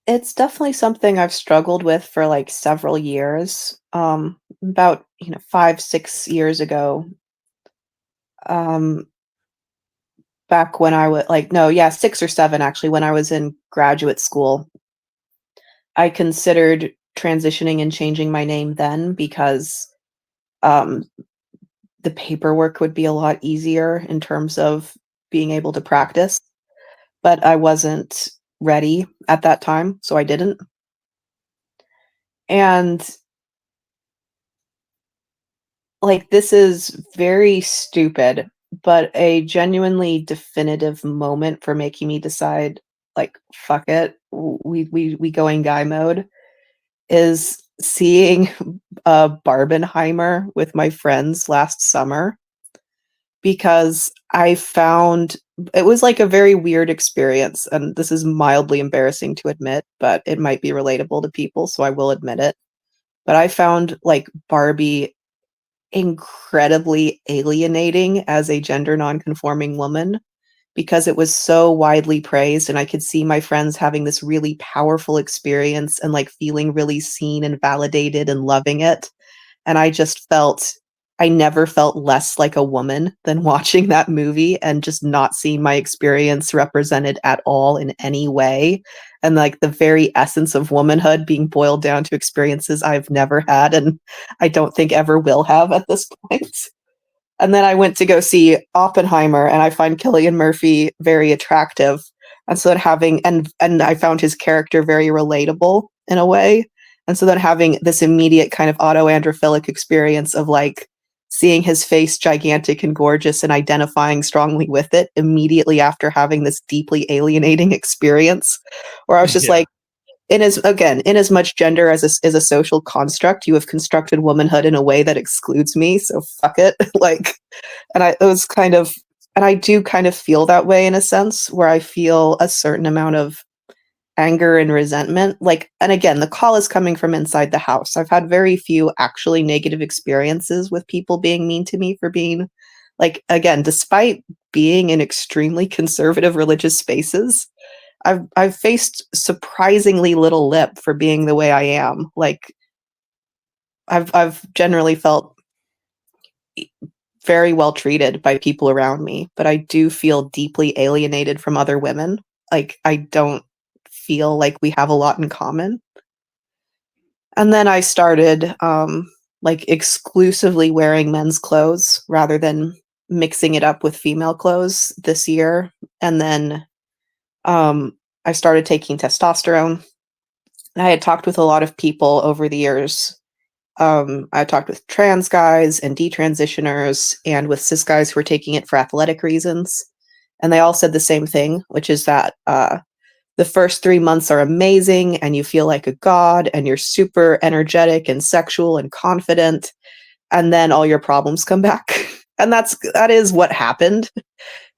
it's definitely something I've struggled with for, like, several years. About, 5, 6 years ago, um, back when I was like, no, yeah, 6 or 7 actually, when I was in graduate school, I considered transitioning and changing my name then because, um, the paperwork would be a lot easier in terms of being able to practice, but I wasn't ready at that time, so I didn't. And, like, this is very stupid, but a genuinely definitive moment for making me decide, like, "Fuck it, we going guy mode," is seeing, Barbenheimer with my friends last summer because I found it was, like, a very weird experience, and this is mildly embarrassing to admit, but it might be relatable to people, so I will admit it. But I found, like, Barbie incredibly alienating as a gender nonconforming woman because it was so widely praised and I could see my friends having this really powerful experience and like feeling really seen and validated and loving it. And I never felt less like a woman than watching that movie and just not seeing my experience represented at all in any way. And like the very essence of womanhood being boiled down to experiences I've never had and I don't think ever will have at this point. And then I went to go see Oppenheimer, and I find Cillian Murphy very attractive. And so then having I found his character very relatable in a way. And so then having this immediate kind of autoandrophilic experience of like seeing his face gigantic and gorgeous and identifying strongly with it immediately after having this deeply alienating experience, where I was just Yeah. like, in as much gender as is a social construct, you have constructed womanhood in a way that excludes me. So fuck it. Like, and I it was kind of, and I do kind of feel that way in a sense, where I feel a certain amount of anger and resentment. Like, and again, the call is coming from inside the house. I've had very few actually negative experiences with people being mean to me for being, like, again, despite being in extremely conservative religious spaces, I've faced surprisingly little lip for being the way I am. Like, I've generally felt very well treated by people around me, but I do feel deeply alienated from other women. Like, I don't feel like we have a lot in common. And then I started, like, exclusively wearing men's clothes rather than mixing it up with female clothes this year. And then, I started taking testosterone. And I had talked with a lot of people over the years. I talked with trans guys and detransitioners and with cis guys who were taking it for athletic reasons. And they all said the same thing, which is that the first 3 months are amazing and you feel like a god and you're super energetic and sexual and confident. And then all your problems come back. And that is what happened.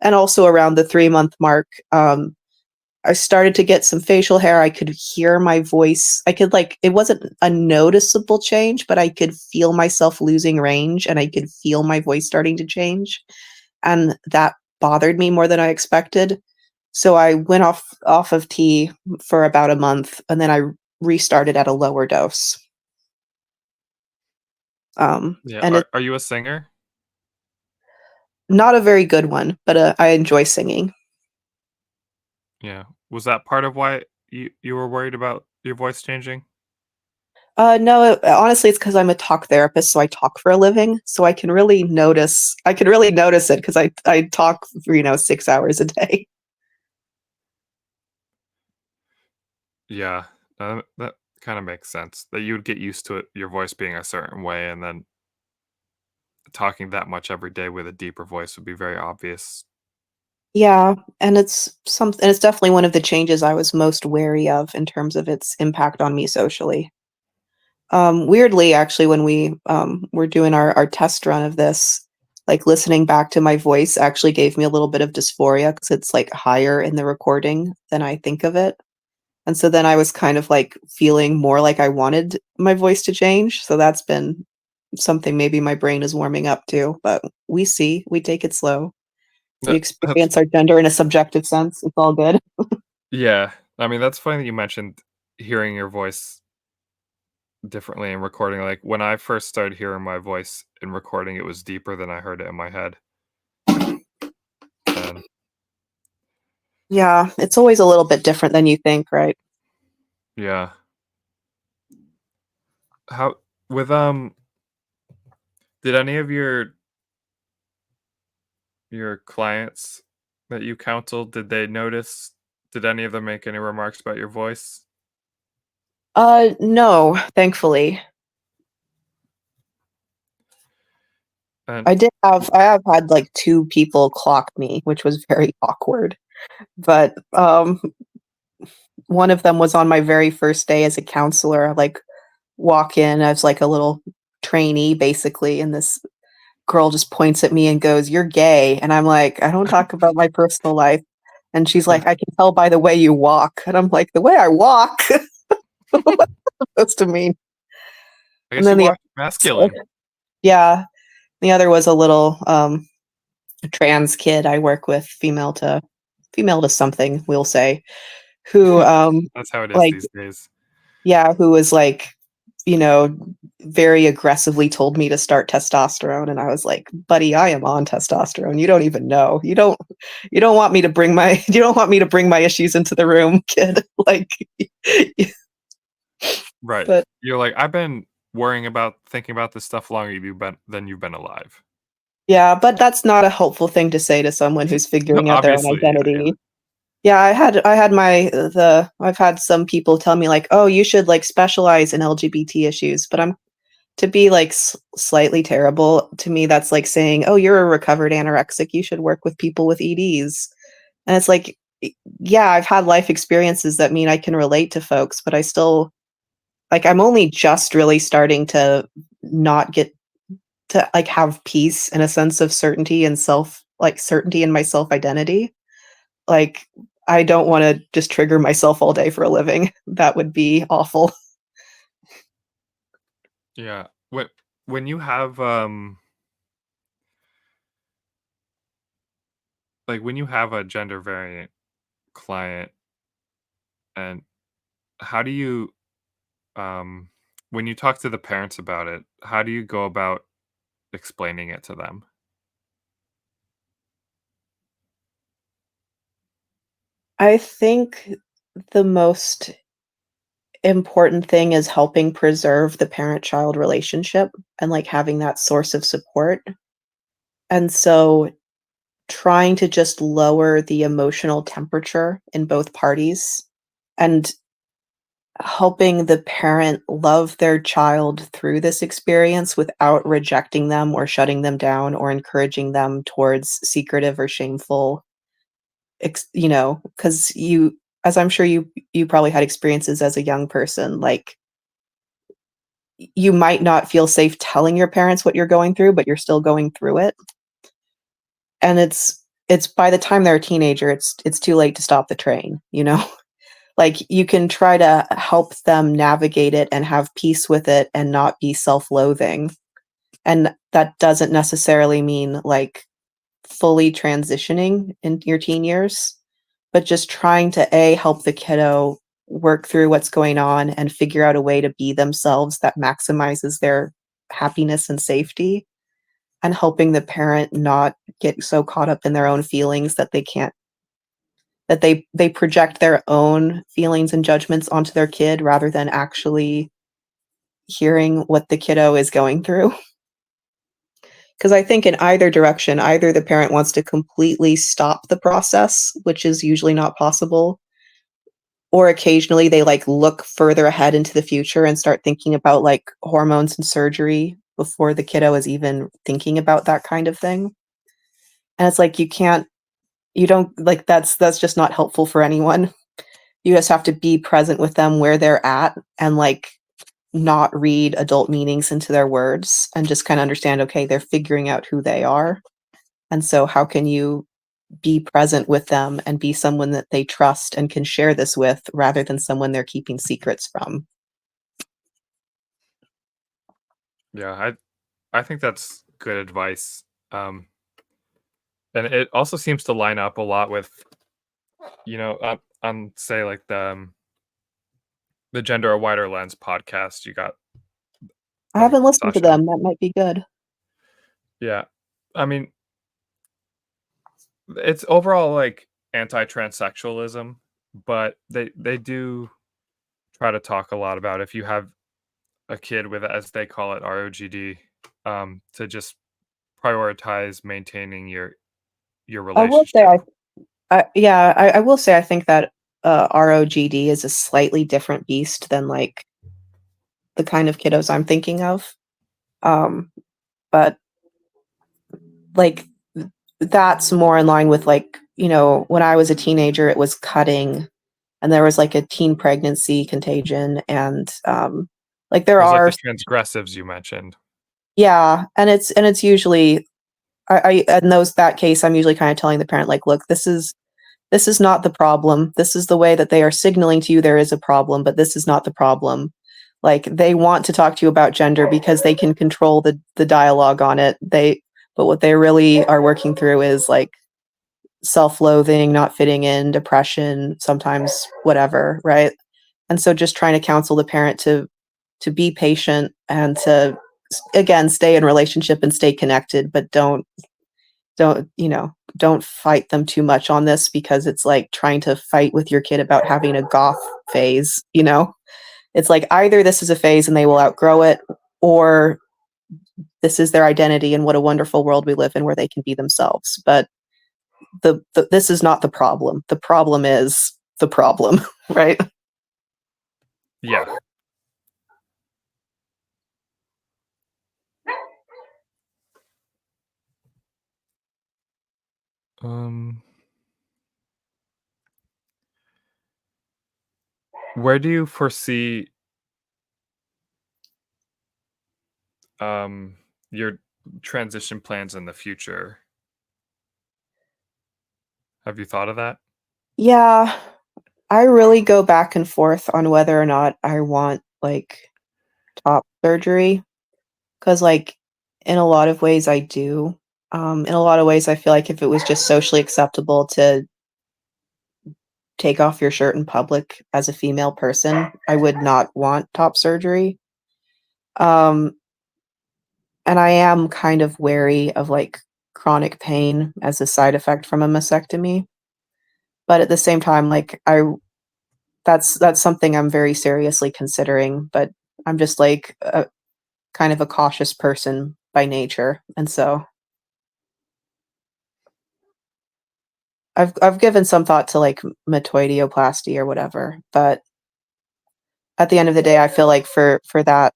And also around the 3 month mark, I started to get some facial hair. I could hear my voice. I could like it wasn't a noticeable change, but I could feel myself losing range and I could feel my voice starting to change. And that bothered me more than I expected. So I went off of tea for about a month and then I restarted at a lower dose. Yeah. And Are it's are you a singer? not a very good one, but I enjoy singing. Yeah. Was that part of why you were worried about your voice changing? No, honestly, it's because 'cause I'm a talk therapist, so I talk for a living, so I can really notice it because I talk for, 6 hours a day. Yeah. That kind of makes sense. That you would get used to it, your voice being a certain way, and then talking that much every day with a deeper voice would be very obvious. Yeah, and it's definitely one of the changes I was most wary of in terms of its impact on me socially. Weirdly, actually, when we, were doing our test run of this, like, listening back to my voice actually gave me a little bit of dysphoria because it's, like, higher in the recording than I think of it. And so then I was kind of, like, feeling more like I wanted my voice to change, so that's been something maybe my brain is warming up to, but we take it slow. We That's experience our gender in a subjective sense, it's all good. yeah. I mean, that's funny that you mentioned hearing your voice differently in recording. Like when I first started hearing my voice in recording, it was deeper than I heard it in my head. And Yeah, it's always a little bit different than you think, right? yeah. How with did any of your clients that you counseled, did they notice, did any of them make any remarks about your voice? No, thankfully. And I have had, like, 2 people clock me, which was very awkward, but, one of them was on my very first day as a counselor. I, like, walk in as, like, a little trainee, basically, and this girl just points at me and goes, "You're gay," and I'm like, "I don't talk about my personal life," and she's like, "I can tell by the way you walk," and I'm like, "The way I walk? What's that supposed to mean?" I And guess then you the watched Masculine. yeah. The other was a little, trans kid I work with, female to something, we'll say, who, That's how it is like these days. yeah, who was, like, you know, very aggressively told me to start testosterone, and I was like, "Buddy, I am on testosterone, you don't even know. You don't want me to bring my you don't want me to bring my issues into the room, kid." Like, Right. but You're like, "I've been thinking about this stuff longer than you've been alive." yeah, but that's not a helpful thing to say to someone who's figuring out their own Obviously, yeah, identity. Yeah, I've had some people tell me like, "Oh, you should, like, specialize in LGBT issues," but I'm to be, like, slightly terrible, to me, that's like saying, "Oh, you're a recovered anorexic, you should work with people with EDs." And it's like, yeah, I've had life experiences that mean I can relate to folks, but I still like, I'm only just really starting to not get to, like, have peace and a sense of certainty and certainty in my self-identity. Like, I don't wanna just trigger myself all day for a living. That would be awful. yeah. When you have, like, when you have a gender variant client, and how do you, um when you talk to the parents about it, how do you go about explaining it to them? I think the most important thing is helping preserve the parent-child relationship and, like, having that source of support, and so trying to just lower the emotional temperature in both parties and helping the parent love their child through this experience without rejecting them or shutting them down or encouraging them towards secretive or shameful because as I'm sure you probably had experiences as a young person, like, you might not feel safe telling your parents what you're going through, but you're still going through it, and it's by the time they're a teenager, it's too late to stop the train, you know? Like, you can try to help them navigate it and have peace with it and not be self-loathing, and that doesn't necessarily mean, like, fully transitioning in your teen years, but just trying to, A, help the kiddo work through what's going on and figure out a way to be themselves that maximizes their happiness and safety, and helping the parent not get so caught up in their own feelings that they can't that they project their own feelings and judgments onto their kid rather than actually hearing what the kiddo is going through. Because I think in either direction, either the parent wants to completely stop the process, which is usually not possible, or occasionally they, like, look further ahead into the future and start thinking about, like, hormones and surgery before the kiddo is even thinking about that kind of thing. And it's like, you don't like, that's just not helpful for anyone. You just have to be present with them where they're at and, like, not read adult meanings into their words and just kinda understand, okay, they're figuring out who they are, and so how can you be present with them and be someone that they trust and can share this with rather than someone they're keeping secrets from. Yeah, I think that's good advice, and it also seems to line up a lot with, on, say, like, the Gender a Wider Lens podcast. You got, I haven't listened to Sasha. them, that might be good. Yeah. I mean, it's overall, like, anti-transsexualism, but they do try to talk a lot about if you have a kid with, as they call it, ROGD, to just prioritize maintaining your I will say relationship. I will say I think that, ROGD is a slightly different beast than, like, the kind of kiddos I'm thinking of, um, but, like, that's more in line with, like, when I was a teenager, it was cutting, and there was, like, a teen pregnancy contagion, and, like, there There's, like, are the transgressives you mentioned. yeah, and it's usually I in those that case, I'm usually kinda telling the parent, like, "Look, this is not the problem. This is the way that they are signaling to you there is a problem, but this is not the problem. Like they want to talk to you about gender because they can control the dialogue on it. But what they really are working through is like self-loathing, not fitting in, depression, sometimes whatever, right? And so just trying to counsel the parent to be patient and to again stay in relationship and stay connected, but don't fight them too much on this because it's like trying to fight with your kid about having a goth phase. It's like either this is a phase and they will outgrow it, or this is their identity and what a wonderful world we live in where they can be themselves. But this is not the problem. The problem is the problem, right? Yeah. Um, where do you foresee um your transition plans in the future? Have you thought of that? Yeah, I really go back and forth on whether or not I want like top surgery because like in a lot of ways I do. In a lot of ways I feel like if it was just socially acceptable to take off your shirt in public as a female person, I would not want top surgery. Um, and I am kind of wary of like chronic pain as a side effect from a mastectomy. But at the same time, like that's something I'm very seriously considering. But I'm just like a kind of a cautious person by nature, and so I've given some thought to like metoidioplasty or whatever. But at the end of the day, I feel like for that,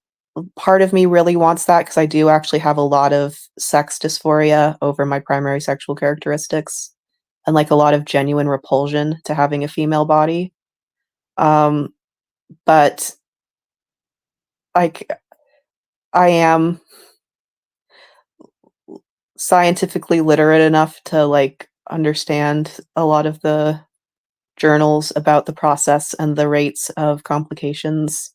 part of me really wants that because I do actually have a lot of sex dysphoria over my primary sexual characteristics and like a lot of genuine repulsion to having a female body. Um, but like I am scientifically literate enough to like understand a lot of the journals about the process and the rates of complications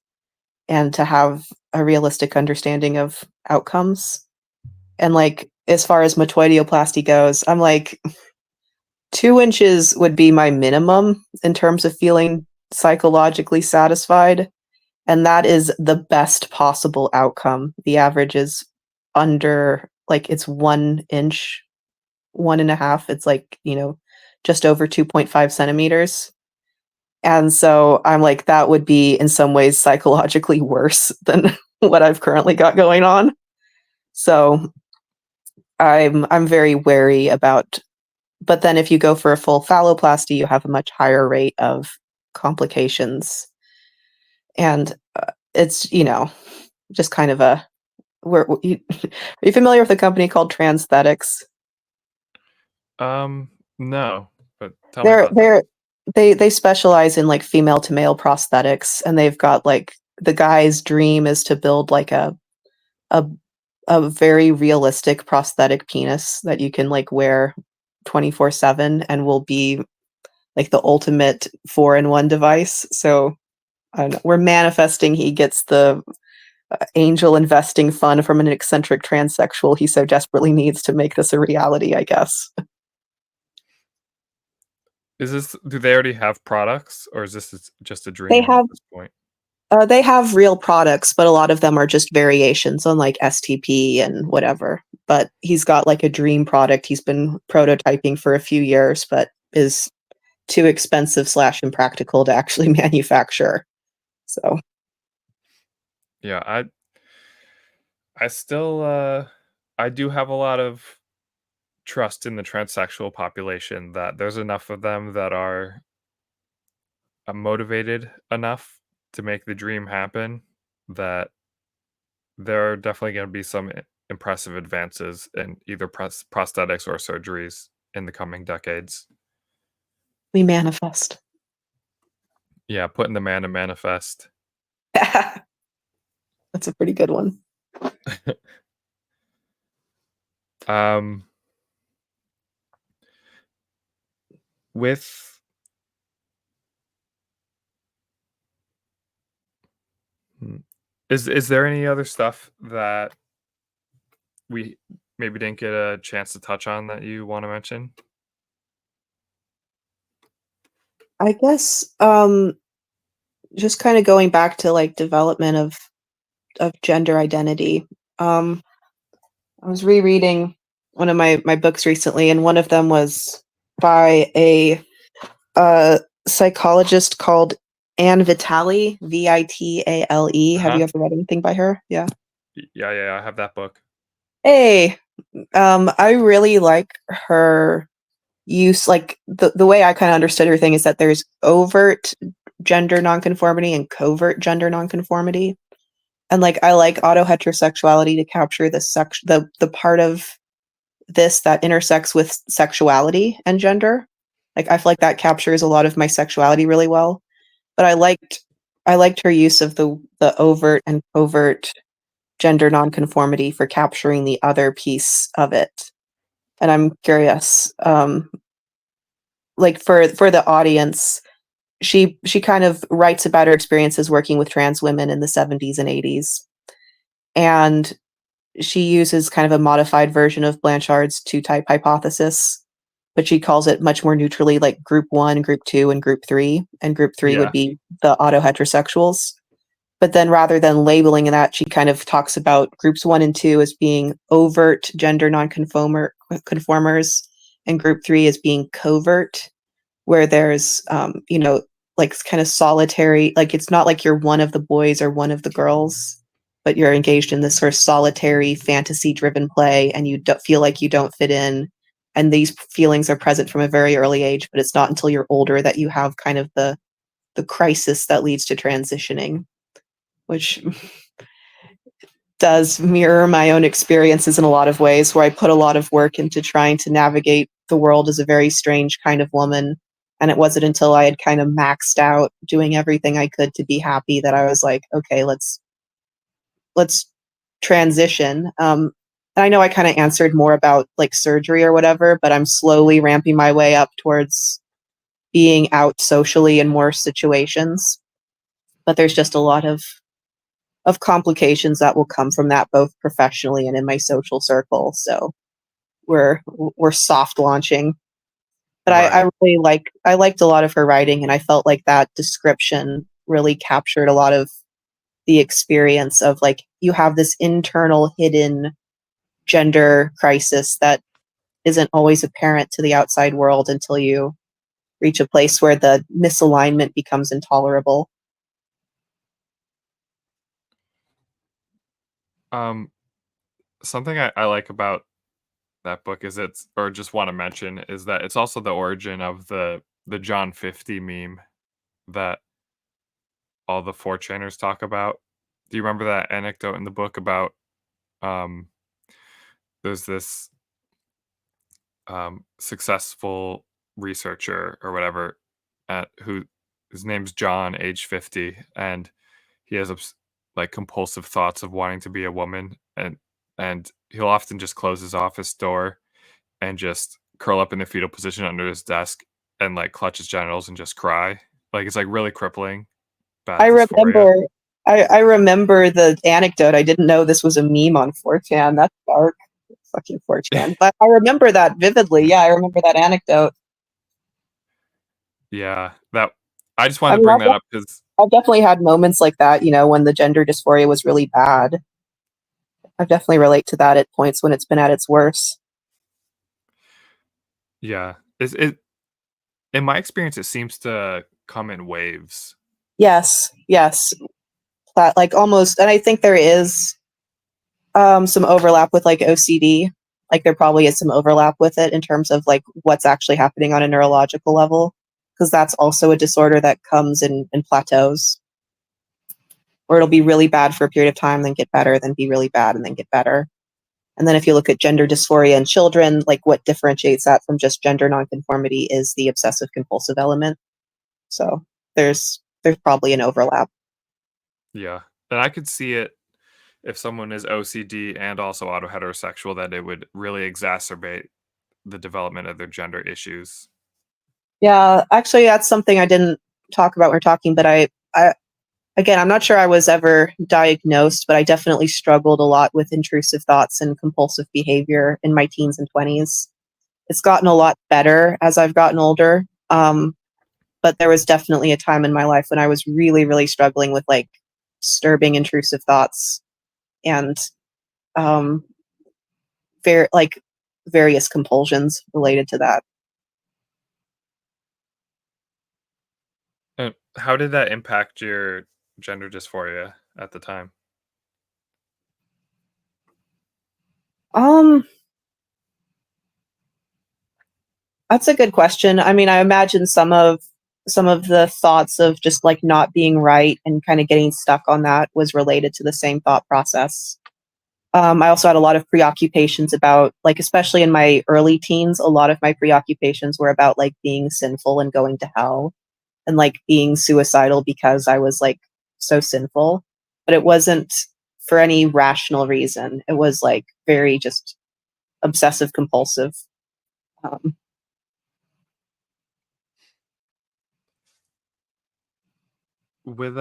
and to have a realistic understanding of outcomes. And like as far as metoidioplasty goes, I'm like 2 inches would be my minimum in terms of feeling psychologically satisfied. And that is the best possible outcome. The average is under, like, it's 1 inch, 1.5. It's like, just over 2.5 centimeters. And so I'm like, that would be in some ways psychologically worse than what I've currently got going on. So I'm very wary about, but then if you go for a full phalloplasty, you have a much higher rate of complications. And it's, just kind of a, are you familiar with a company called Transthetics? No, but tell me They're about them. they're they specialize in like female to male prosthetics, and they've got like the guy's dream is to build like a a very realistic prosthetic penis that you can like wear 24/7 and will be like the ultimate 4-in-1 device. So I don't know, we're manifesting he gets the angel investing fund from an eccentric transsexual he so desperately needs to make this a reality, I guess. Do they already have products, or is this just a They dream at have this point? they have real products, but a lot of them are just variations on like STP and whatever. But he's got like a dream product he's been prototyping for a few years, but is too expensive slash impractical to actually manufacture. So Yeah, I still I do have a lot of trust in the transsexual population that there's enough of them that are motivated enough to make the dream happen, that there are definitely going to be some impressive advances in either prosthetics or surgeries in the coming decades. we manifest. Yeah, putting the man to manifest. That's a pretty good one. um, with hmm, Is there any other stuff that we maybe didn't get a chance to touch on that you wanna mention? I guess, just kinda going back to, like, development of gender identity. Um, I was rereading one of my books recently, and one of them was by a, psychologist called Anne Vitale, Vitale. Have Uh-huh. you ever read anything by her? Yeah. Yeah, yeah, yeah, I have that book. Hey, I really like her use like, the way I kinda understood her thing is that there's overt gender nonconformity and covert gender nonconformity. And, like, I like autoheterosexuality to capture the part of this that intersects with sexuality and gender. Like, I feel like that captures a lot of my sexuality really well, but I liked her use of the overt and covert gender nonconformity for capturing the other piece of it. And I'm curious, like, for the audience, she kind of writes about her experiences working with trans women in the '70s and '80s, and she uses kind of a modified version of Blanchard's two-type hypothesis, but she calls it much more neutrally, like group 1, group 2, and group 3 would Yeah. be the autoheterosexuals. But then rather than labeling that, she kind of talks about groups 1 and 2 as being overt gender conformers, and group 3 as being covert, where there's, like, kinda solitary like, it's not like you're one of the boys or one of the girls, but you're engaged in this sort of solitary fantasy-driven play, and you don't feel like you don't fit in, and these feelings are present from a very early age, but it's not until you're older that you have kind of the crisis that leads to transitioning, which does mirror my own experiences in a lot of ways, where I put a lot of work into trying to navigate the world as a very strange kind of woman, and it wasn't until I had kind of maxed out doing everything I could to be happy that I was like, "Okay, let's transition." And I know I kinda answered more about, like, surgery or whatever, but I'm slowly ramping my way up towards being out socially in more situations, but there's just a lot of complications that will come from that both professionally and in my social circle, so we're soft launching. But Right. I liked a lot of her writing, and I felt like that description really captured a lot of the experience of, like, you have this internal hidden gender crisis that isn't always apparent to the outside world until you reach a place where the misalignment becomes intolerable. Um, Something I like about that book is it's or just wanna mention is that it's also the origin of the John 50 meme that all the 4chaners talk about. Do you remember that anecdote in the book about, um, there's this, successful researcher or whatever at who his name's John, age 50, and he has like compulsive thoughts of wanting to be a woman, and he'll often just close his office door and just curl up in the fetal position under his desk and like clutch his genitals and just cry. Like it's like really crippling, I bad dysphoria. remember I remember the anecdote. I didn't know this was a meme on 4chan. That's dark. Fucking 4chan. But I remember that vividly. Yeah, I remember that anecdote. Yeah, that I just wanted I to mean, bring that up because I've definitely had moments like that, when the gender dysphoria was really bad. I definitely relate to that at points when it's been at its worst. yeah, it in my experience it seems to come in waves. Yes, yes. That, like, almost and I think there is, some overlap with, like, OCD. Like, there probably is some overlap with it in terms of, like, what's actually happening on a neurological level, because that's also a disorder that comes in plateaus, where it'll be really bad for a period of time, then get better, then be really bad, and then get better. And then if you look at gender dysphoria in children, like, what differentiates that from just gender nonconformity is the obsessive compulsive element. So there's probably an overlap. Yeah, and I could see it if someone is OCD and also autoheterosexual that it would really exacerbate the development of their gender issues. Yeah, actually, that's something I didn't talk about when we're talking, but I again, I'm not sure I was ever diagnosed, but I definitely struggled a lot with intrusive thoughts and compulsive behavior in my teens and 20s. It's gotten a lot better as I've gotten older. But there was definitely a time in my life when I was really, really struggling with like disturbing intrusive thoughts and um, like various compulsions related to that. And how did that impact your gender dysphoria at the time? Um, that's a good question. I mean, I imagine some of the thoughts of just like not being right and kind of getting stuck on that was related to the same thought process. I also had a lot of preoccupations about, like, especially in my early teens, a lot of my preoccupations were about like being sinful and going to hell and like being suicidal because I was like so sinful. But it wasn't for any rational reason. It was like very just obsessive compulsive. Um, With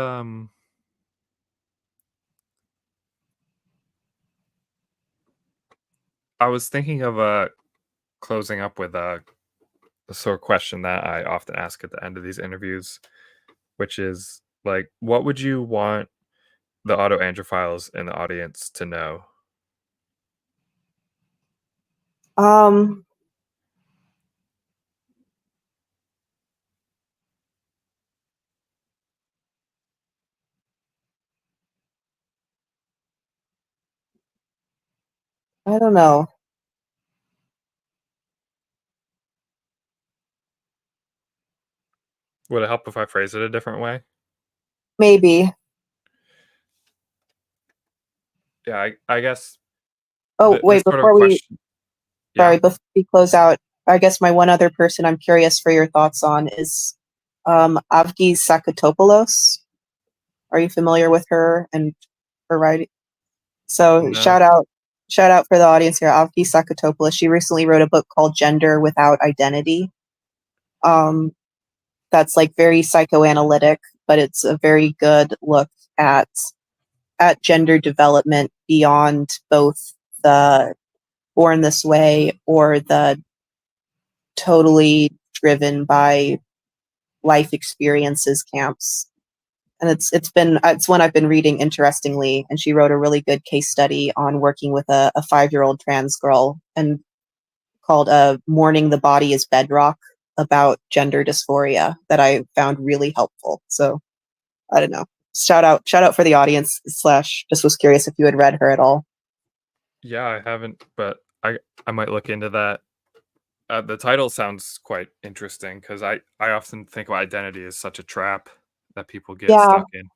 I was thinking of closing up with a sort of question that I often ask at the end of these interviews, which is like, what would you want the autoandrophiles in the audience to know? um, I don't know. Would it help if I phrase it a different way? Maybe. Yeah, I guess Oh, this wait, sort of before we question. Yeah, sorry, before we close out, I guess my one other person I'm curious for your thoughts on is Avgi Sakatopoulos. Are you familiar with her and her writing? So no, shout out for the audience here, Avgi Sakatopoulos. She recently wrote a book called Gender Without Identity. Um, that's like very psychoanalytic, but it's a very good look at gender development beyond both the born this way or the totally driven by life experiences camps. And it's one I've been reading interestingly, and she wrote a really good case study on working with a 5-year-old trans girl and called Mourning the Body is Bedrock about gender dysphoria that I found really helpful. So I don't know. Shout out for the audience slash just was curious if you had read her at all. yeah, I haven't, but I might look into that. The title sounds quite interesting because I often think of identity as such a trap that people get Yeah, stuck in.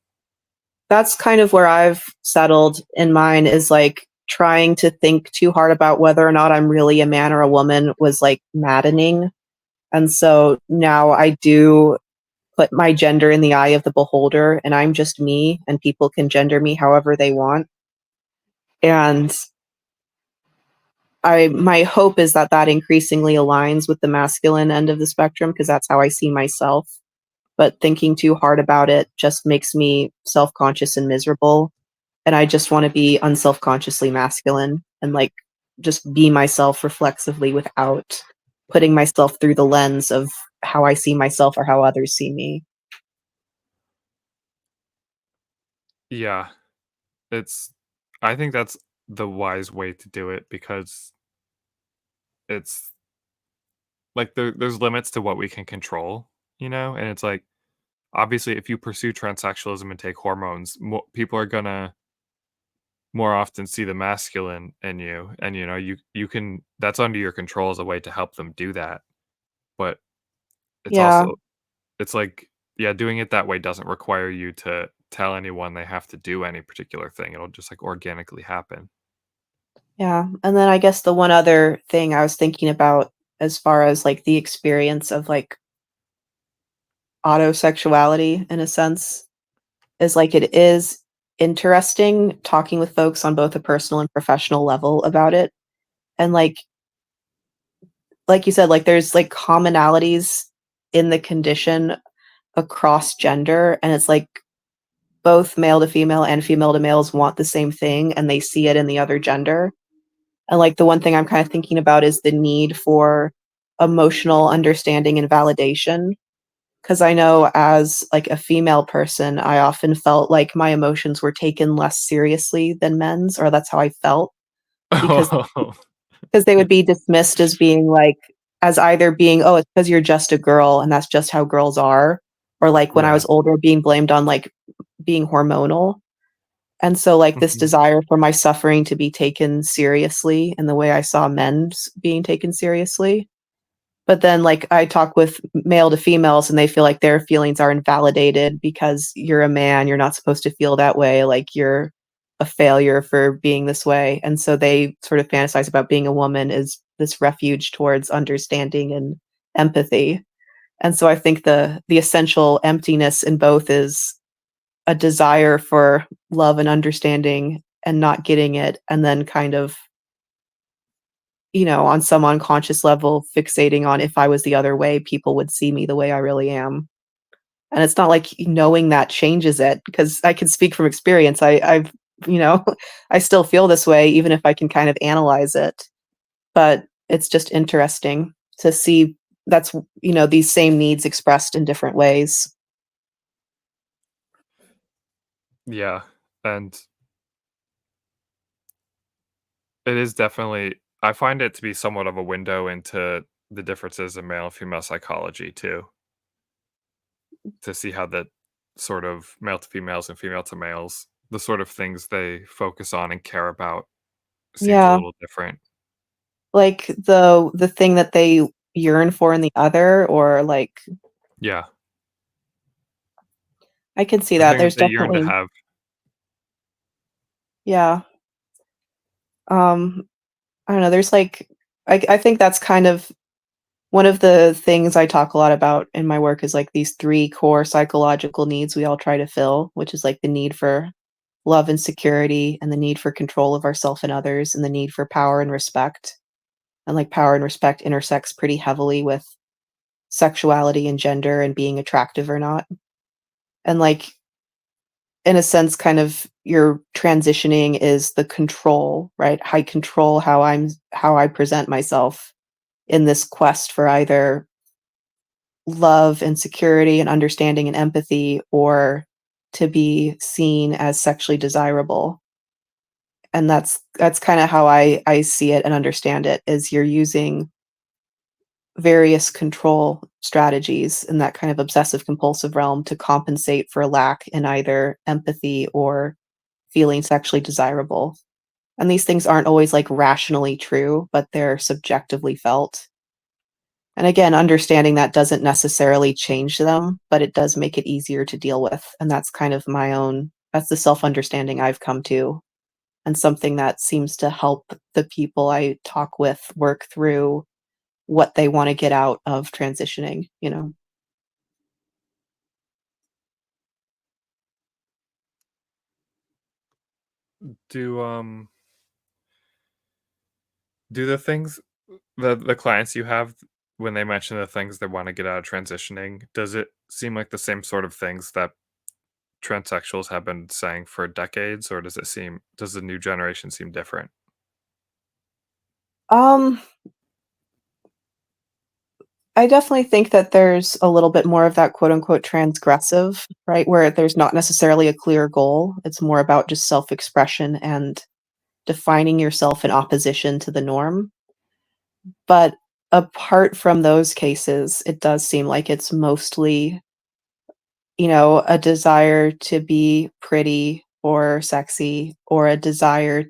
that's kind of where I've settled in mine is like trying to think too hard about whether or not I'm really a man or a woman was like maddening. And so now I do put my gender in the eye of the beholder and I'm just me and people can gender me however they want. And my hope is that that increasingly aligns with the masculine end of the spectrum because that's how I see myself. But thinking too hard about it just makes me self-conscious and miserable. And I just want to be unself-consciously masculine and like just be myself reflexively without putting myself through the lens of how I see myself or how others see me. Yeah, it's I think that's the wise way to do it because it's like there's limits to what we can control, you know? And it's like obviously if you pursue transsexualism and take hormones, people are gonna more often see the masculine in you, and you know you can that's under your control as a way to help them do that. But it's Yeah, also it's like yeah, doing it that way doesn't require you to tell anyone they have to do any particular thing. It'll just like organically happen. yeah. And then I guess the one other thing I was thinking about as far as like the experience of like autosexuality in a sense is like it is interesting talking with folks on both a personal and professional level about it. And like you said, like there's like commonalities in the condition across gender and it's like both male to female and female to males want the same thing and they see it in the other gender. And, like, the one thing I'm kinda thinking about is the need for emotional understanding and validation. Because I know as, like, a female person, I often felt like my emotions were taken less seriously than men's, or that's how I felt, because Oh, 'cause they would be dismissed as being, like as either being, "Oh, it's because 'cause you're just a girl, and that's just how girls are," or, like, when I yeah. was older, being blamed on, like, being hormonal. And so, like, this Mhm. desire for my suffering to be taken seriously in the way I saw men's being taken seriously. But then, like, I talk with male to females, and they feel like their feelings are invalidated because you're a man, you're not supposed to feel that way, like, you're a failure for being this way, and so they sort of fantasize about being a woman as this refuge towards understanding and empathy. And so I think the essential emptiness in both is a desire for love and understanding and not getting it, and then kind of, on some unconscious level, fixating on if I was the other way, people would see me the way I really am. And it's not like knowing that changes it, because I can speak from experience. I've you know, I still feel this way even if I can kind of analyze it, but it's just interesting to see that's, these same needs expressed in different ways. Yeah, and it is definitely I find it to be somewhat of a window into the differences in male and female psychology too, to see how the sort of male to females and female to males, the sort of things they focus on and care about seems a Yeah, little different. like the thing that they yearn for in the other, or like Yeah, I can see the that. thing that There's they yearn to definitely have. yeah. Um, I don't know, there's like I think that's kind of one of the things I talk a lot about in my work is like these 3 core psychological needs we all try to fill, which is like the need for love and security, and the need for control of ourself and others, and the need for power and respect. And like power and respect intersects pretty heavily with sexuality and gender and being attractive or not. And like in a sense, kind of your transitioning is the control, right? I control how I present myself in this quest for either love and security and understanding and empathy, or to be seen as sexually desirable. And that's kind of how I see it and understand it, is you're using various control strategies in that kind of obsessive compulsive realm to compensate for lack in either empathy or feeling sexually desirable. And these things aren't always like rationally true, but they're subjectively felt. And again, understanding that doesn't necessarily change them, but it does make it easier to deal with. And that's kind of that's the self understanding I've come to, and something that seems to help the people I talk with work through what they want to get out of transitioning. Do, do the things the clients you have, when they mention the things they wanna get out of transitioning, does it seem like the same sort of things that transsexuals have been saying for decades, or does the new generation seem different? Um, I definitely think that there's a little bit more of that quote unquote transgressive, right? Where there's not necessarily a clear goal. It's more about just self expression and defining yourself in opposition to the norm. But apart from those cases, it does seem like it's mostly, a desire to be pretty or sexy, or a desire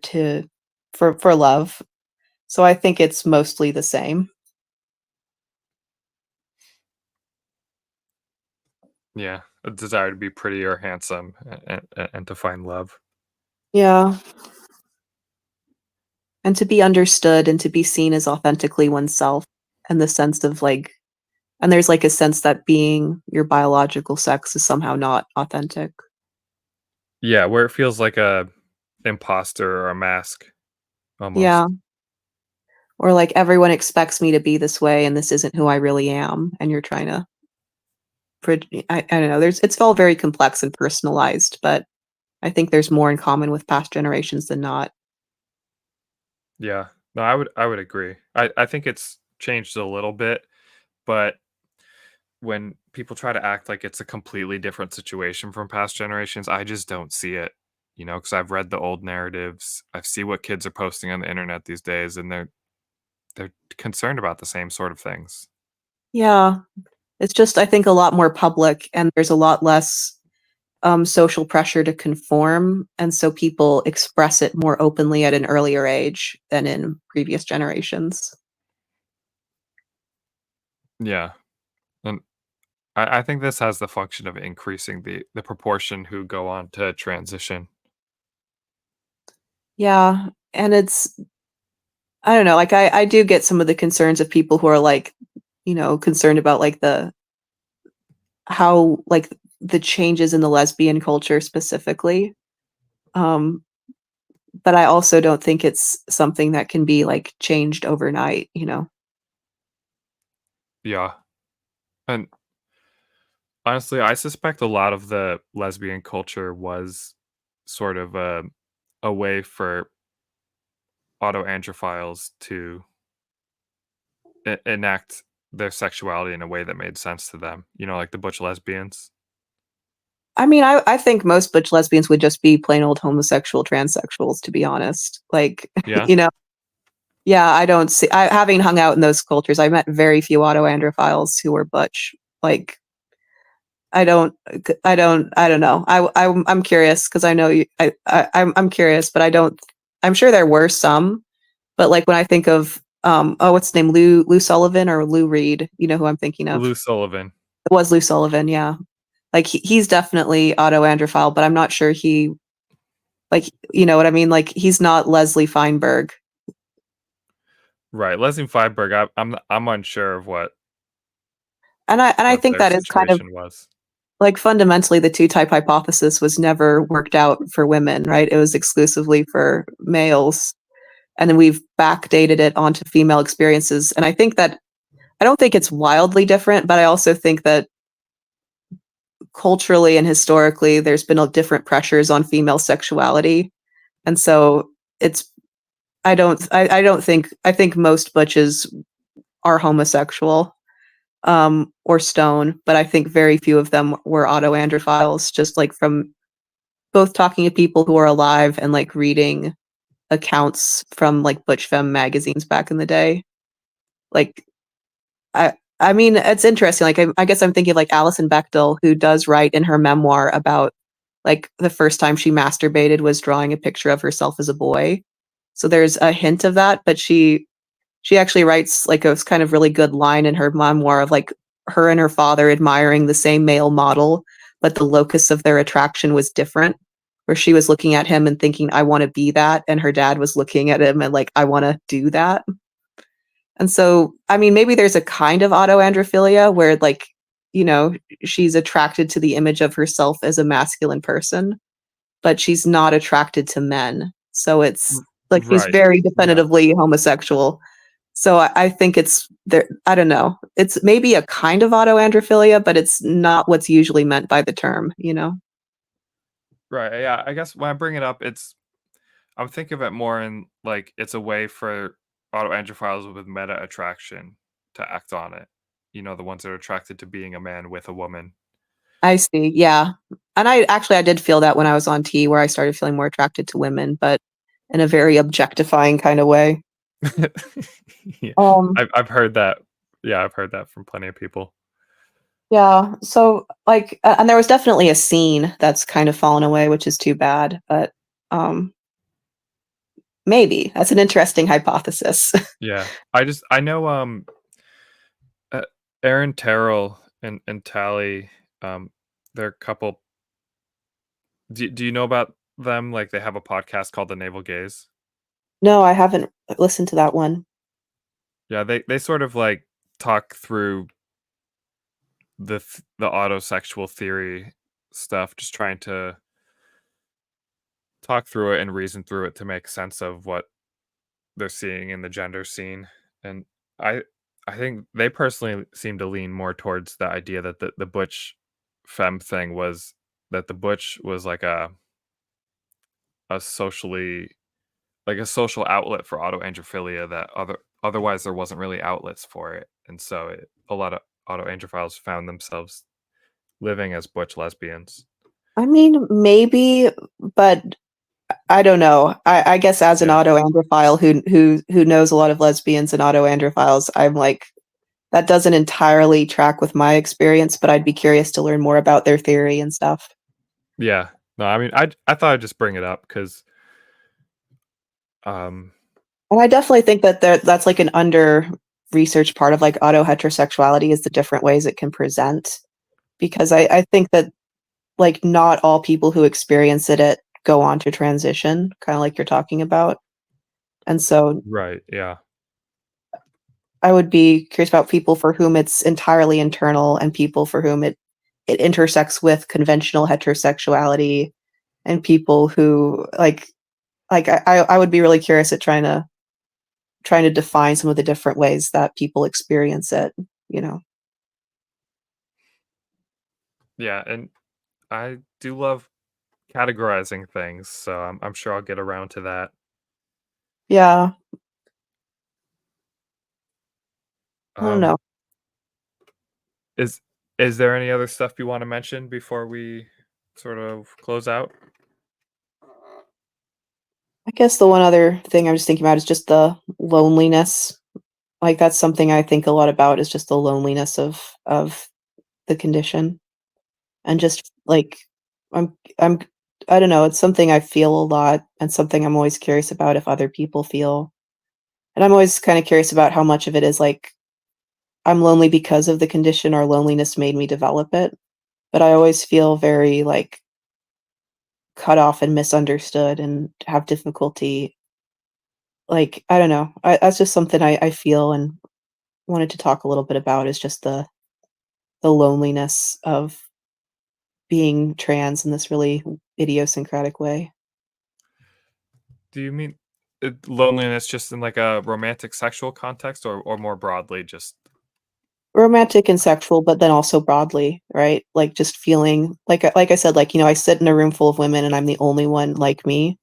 for love. So I think it's mostly the same. Yeah, a desire to be pretty or handsome and to find love. Yeah. And to be understood and to be seen as authentically oneself, in the sense of like and there's like a sense that being your biological sex is somehow not authentic. Yeah, where it feels like a imposter or a mask almost. Yeah. Or like everyone expects me to be this way and this isn't who I really am, and you're trying to I don't know, it's all very complex and personalized, but I think there's more in common with past generations than not. Yeah. No, I would agree. I think it's changed a little bit, but when people try to act like it's a completely different situation from past generations, I just don't see it. Because I've read the old narratives. I see what kids are posting on the internet these days, and they're concerned about the same sort of things. Yeah, it's just I think a lot more public and there's a lot less social pressure to conform, and so people express it more openly at an earlier age than in previous generations. Yeah, and I think this has the function of increasing the proportion who go on to transition. Yeah, and it's I don't know, like I do get some of the concerns of people who are like, concerned about like the how like the changes in the lesbian culture specifically. Um, but I also don't think it's something that can be like changed overnight. Yeah, and honestly, I suspect a lot of the lesbian culture was sort of a way for autoandrophiles to enact their sexuality in a way that made sense to them. Like the butch lesbians. I mean, I think most butch lesbians would just be plain old homosexual transsexuals, to be honest. Like, Yeah, you know, yeah, I don't see. Having hung out in those cultures, I met very few autoandrophiles who were butch. Like, I don't know. I'm curious because I know you. I'm curious, but I don't. I'm sure there were some, but like when I think of oh, what's his name, Lou Sullivan or Lou Reed? You know who I'm thinking of? Lou Sullivan. It was Lou Sullivan, yeah. Like he's definitely autoandrophile, but I'm not sure he like you know what I mean. Like he's not Leslie Feinberg, Right, Leslie Feinberg. I'm unsure of and I what think their that is kind of situation was. like fundamentally the two type hypothesis was never worked out for women, right? It was exclusively for males, and then we've backdated it onto female experiences. And I think that I don't think it's wildly different, but I also think that culturally and historically there's been a different pressures on female sexuality, and so it's I don't think I think most butches are homosexual or stone, but I think very few of them were autoandrophiles, just like from both talking to people who are alive and like reading accounts from like butch femme magazines back in the day. Like I mean, it's interesting. Like I guess I'm thinking of like Alison Bechdel, who does write in her memoir about like the first time she masturbated was drawing a picture of herself as a boy. So there's a hint of that, but she actually writes like a kind of really good line in her memoir of like her and her father admiring the same male model, but the locus of their attraction was different. Where she was looking at him and thinking, I want to be that. And her dad was looking at him and like, I want to do that. And so, I mean, maybe there's a kind of autoandrophilia where like, you know, she's attracted to the image of herself as a masculine person, but she's not attracted to men. So it's R like she's right. very Yeah. definitively homosexual. So I think it's there. I don't know. It's maybe a kind of autoandrophilia, but it's not what's usually meant by the term. Right, yeah, I guess when I bring it up, I'm thinking of it more in, like, it's a way for autoandrophiles with meta attraction to act on it. The ones that are attracted to being a man with a woman. I see. Yeah. And I did feel that when I was on T where I started feeling more attracted to women, but in a very objectifying kind of way. Yeah, Um, I've heard that. Yeah, I've heard that from plenty of people. yeah. So like and there was definitely a scene that's kind of fallen away, which is too bad, but um maybe. That's an interesting hypothesis. Yeah. I know, uh, Aaron Terrell and Tally, they're a couple. Do you know about them? Like, they have a podcast called The Navel Gaze? No, I haven't listened to that one. Yeah, they sort of, like, talk through the autosexual theory stuff, just trying to talk through it and reason through it to make sense of what they're seeing in the gender scene. And I I think they personally seem to lean more towards the idea that the butch femme thing was that the butch was like a socially like a social outlet for autoandrophilia that otherwise there wasn't really outlets for it, and so a lot of autoandrophiles found themselves living as butch lesbians. I mean, maybe, but I don't know. I guess as an Yeah, autoandrophile who knows a lot of lesbians and autoandrophiles, I'm like, that doesn't entirely track with my experience, but I'd be curious to learn more about their theory and stuff. yeah. No, I mean, I thought I'd just bring it up because, um, And I definitely think that that's like an under-researched part of like autoheterosexuality is the different ways it can present. Because I think that like not all people who experience it go on to transition, kind of like you're talking about. And so right, yeah. I would be curious about people for whom it's entirely internal and people for whom it intersects with conventional heterosexuality and people who I would be really curious at trying to define some of the different ways that people experience it, you know. Yeah, and I do love categorizing things, so I'm sure I'll get around to that. Yeah, I don't know. Um, is is there any other stuff you wanna mention before we sort of close out? I guess the one other thing I was thinking about is just the loneliness. Like that's something I think a lot about is just the loneliness of the condition and just like I'm I don't know, it's something I feel a lot and something I'm always curious about if other people feel. And I'm always kind of curious about how much of it is like I'm lonely because of the condition or loneliness made me develop it. But I always feel very like cut off and misunderstood and have difficulty like I don't know. That's just something I feel and wanted to talk a little bit about is just the loneliness of being trans in this really idiosyncratic way. Do you mean, loneliness just in, like, a romantic sexual context or more broadly just Romantic and sexual, but then also broadly, right? Like, just feeling like I said, like, I sit in a room full of women and I'm the only one like me,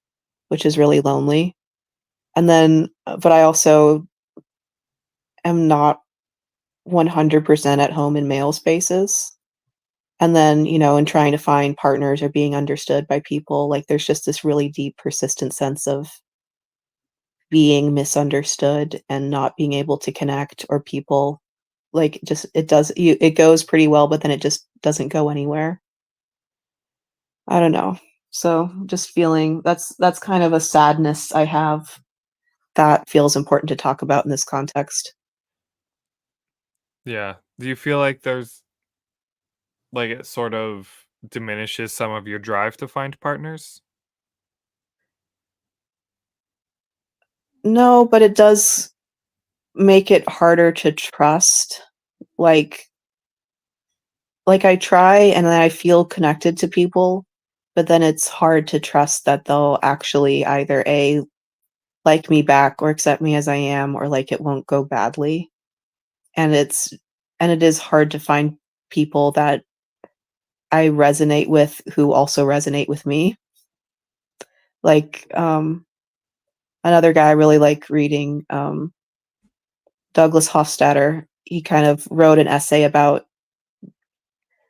which is really lonely. And then but I also am not 100% at home in male spaces. And then, in trying to find partners or being understood by people, like, there's just this really deep, persistent sense of being misunderstood and not being able to connect or people like, just it goes pretty well, but then it just doesn't go anywhere. I don't know. So, just feeling that's kind of a sadness I have that feels important to talk about in this context. yeah. Do you feel like there's like, it sort of diminishes some of your drive to find partners? No, but it does make it harder to trust. Like I try and then I feel connected to people, but then it's hard to trust that they'll actually either A, like me back or accept me as I am or like it won't go badly. And it is hard to find people that I resonate with who also resonate with me. Like, another guy I really like reading, Douglas Hofstadter, he kind of wrote an essay about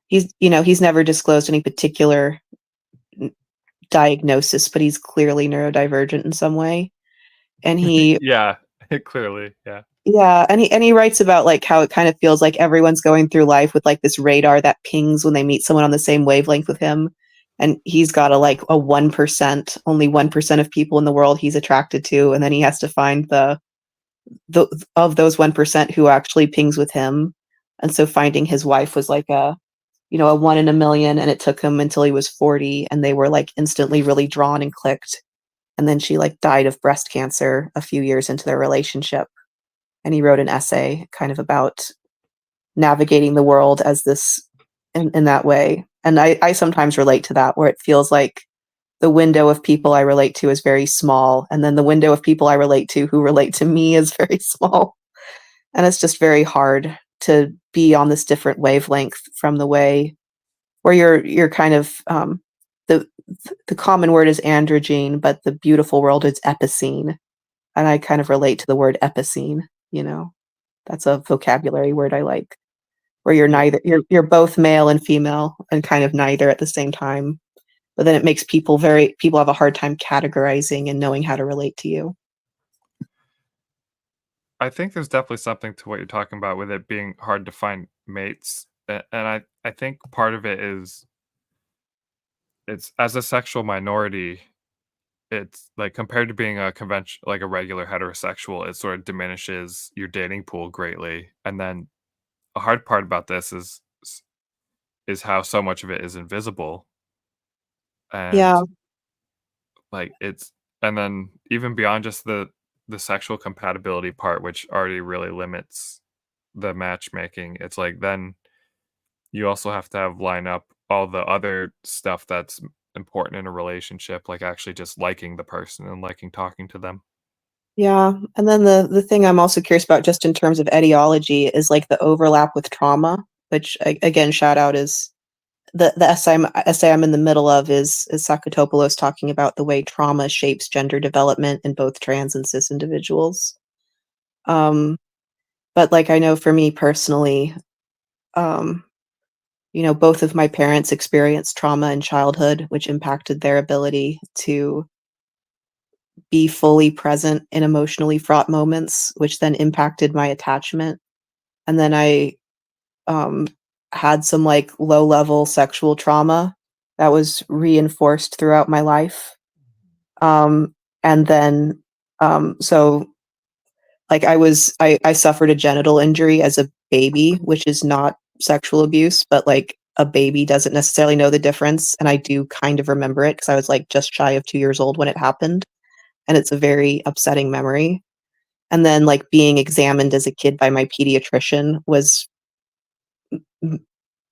he's never disclosed any particular n diagnosis, but he's clearly neurodivergent in some way. And he Yeah, clearly, yeah. Yeah, and he writes about, like, how it kind of feels like everyone's going through life with, like, this radar that pings when they meet someone on the same wavelength with him, and he's got a 1%, only 1% of people in the world he's attracted to, and then he has to find the of those 1% who actually pings with him, and so finding his wife was like a 1 in a million, and it took him until he was 40, and they were, like, instantly really drawn and clicked, and then she, like, died of breast cancer a few years into their relationship, and he wrote an essay kind of about navigating the world as this in that way. And I sometimes relate to that where it feels like the window of people I relate to is very small, and then the window of people I relate to who relate to me is very small. and it's just very hard to be on this different wavelength from the way where you're kind of, the the common word is androgyne, but the beautiful world is epicene, and I kind of relate to the word epicene, you know? That's a vocabulary word I like, where you're Yeah. neither you're both male and female and kind of neither at the same time, but then it makes people have a hard time categorizing and knowing how to relate to you. I think there's definitely something to what you're talking about with it being hard to find mates, and I think part of it is it's as a sexual minority, it's like compared to being a convention like a regular heterosexual, it sort of diminishes your dating pool greatly. And then a hard part about this is how so much of it is invisible and Yeah, like it's and then even beyond just the sexual compatibility part, which already really limits the matchmaking, it's like then you also have to have line up all the other stuff that's important in a relationship, like actually just liking the person and liking talking to them. yeah, and then the thing I'm also curious about just in terms of etiology is, like, the overlap with trauma, which a again, shout out is the essay I'm in the middle of is Sakatopoulos talking about the way trauma shapes gender development in both trans and cis individuals. Um, but, like, I know for me personally, um, both of my parents experienced trauma in childhood, which impacted their ability to be fully present in emotionally fraught moments, which then impacted my attachment. And then I, um, had some, like, low-level sexual trauma that was reinforced throughout my life. Um, and then, so, like, I suffered a genital injury as a baby, which is not sexual abuse, but, like, a baby doesn't necessarily know the difference, and I do kind of remember it because I was, like, just shy of 2 years old when it happened, and it's a very upsetting memory. And then, like, being examined as a kid by my pediatrician was, m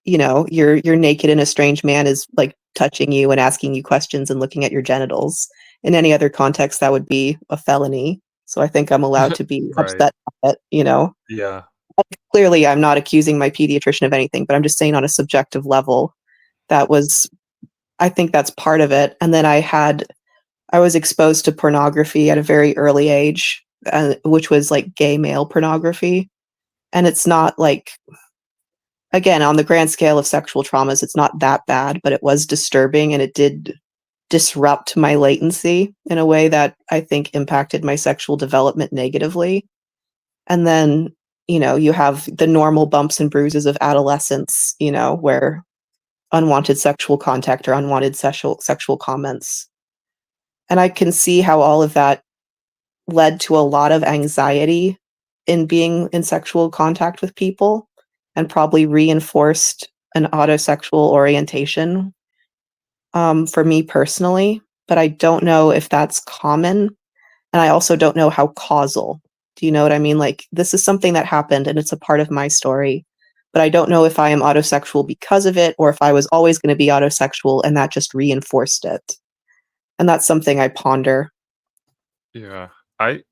you're naked and a strange man is, like, touching you and asking you questions and looking at your genitals. In any other context, that would be a felony, so I think I'm allowed to be Right. upset by it, you know? Yeah. Clearly, I'm not accusing my pediatrician of anything, but I'm just saying on a subjective level, that was I think that's part of it, and then I was exposed to pornography at a very early age, which was, like, gay male pornography, and it's not, like again, on the grand scale of sexual traumas, it's not that bad, but it was disturbing, and it did disrupt my latency in a way that I think impacted my sexual development negatively. And then, you have the normal bumps and bruises of adolescence, where unwanted sexual contact or unwanted sexual comments. And I can see how all of that led to a lot of anxiety in being in sexual contact with people and probably reinforced an autosexual orientation, for me personally, but I don't know if that's common, and I also don't know how causal. Do you know what I mean? Like, this is something that happened and it's a part of my story, but I don't know if I am autosexual because of it or if I was always gonna be autosexual and that just reinforced it. And that's something I ponder, Yeah. I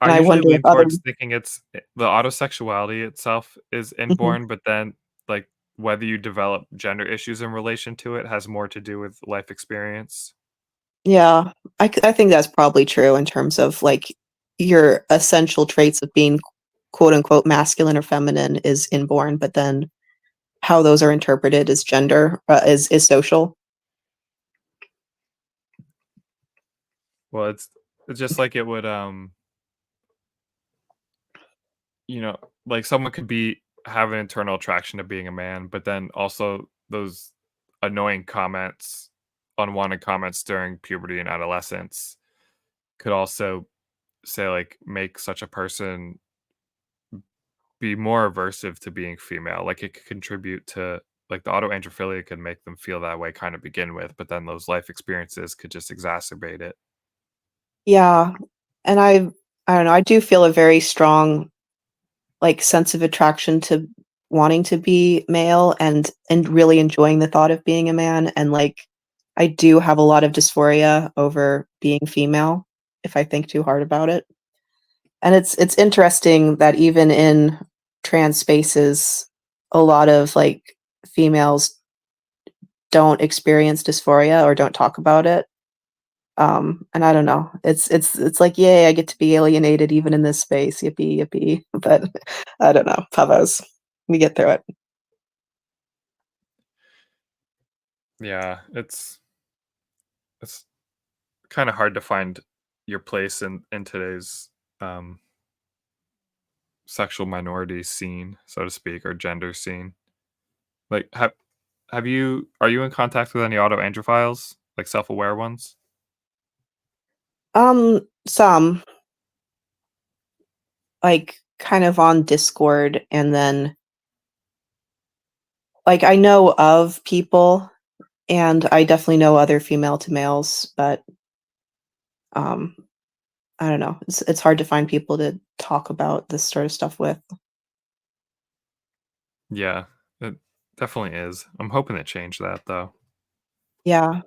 and I usually wonder if lean other towards thinking the autosexuality itself is Mhm. inborn, but then, like, whether you develop gender issues in relation to it has more to do with life experience. Yeah, I think that's probably true in terms of, like, your essential traits of being quote unquote "masculine" or "feminine" is inborn, but then how those are interpreted as gender, is social. Well, it's just like it would, you know, like someone could have an internal attraction to being a man, but then also those annoying comments, unwanted comments during puberty and adolescence could also say like make such a person be more aversive to being female. Like it could contribute to like the autoandrophilia could make them feel that way kind of begin with, but then those life experiences could just exacerbate it. Yeah, and I don't know, I do feel a very strong, like, sense of attraction to wanting to be male and really enjoying the thought of being a man, and, like, I do have a lot of dysphoria over being female if I think too hard about it. And it's interesting that even in trans spaces, a lot of, like, females don't experience dysphoria or don't talk about it. And I don't know. It's like, "Yay, I get to be alienated even in this space. Yippee, yippee." But I don't know. Pavos. We get through it. Yeah, it's kind of hard to find your place in today's um, sexual minority scene, so to speak, or gender scene. Like, have you are you in contact with any autoandrophiles, like self-aware ones? Some, like, kind of on Discord, and then, like, I know of people, and I definitely know other female to males, but, um, I don't know. It's hard to find people to talk about this sort of stuff with. Yeah, it definitely is. I'm hoping to change that though. Yeah.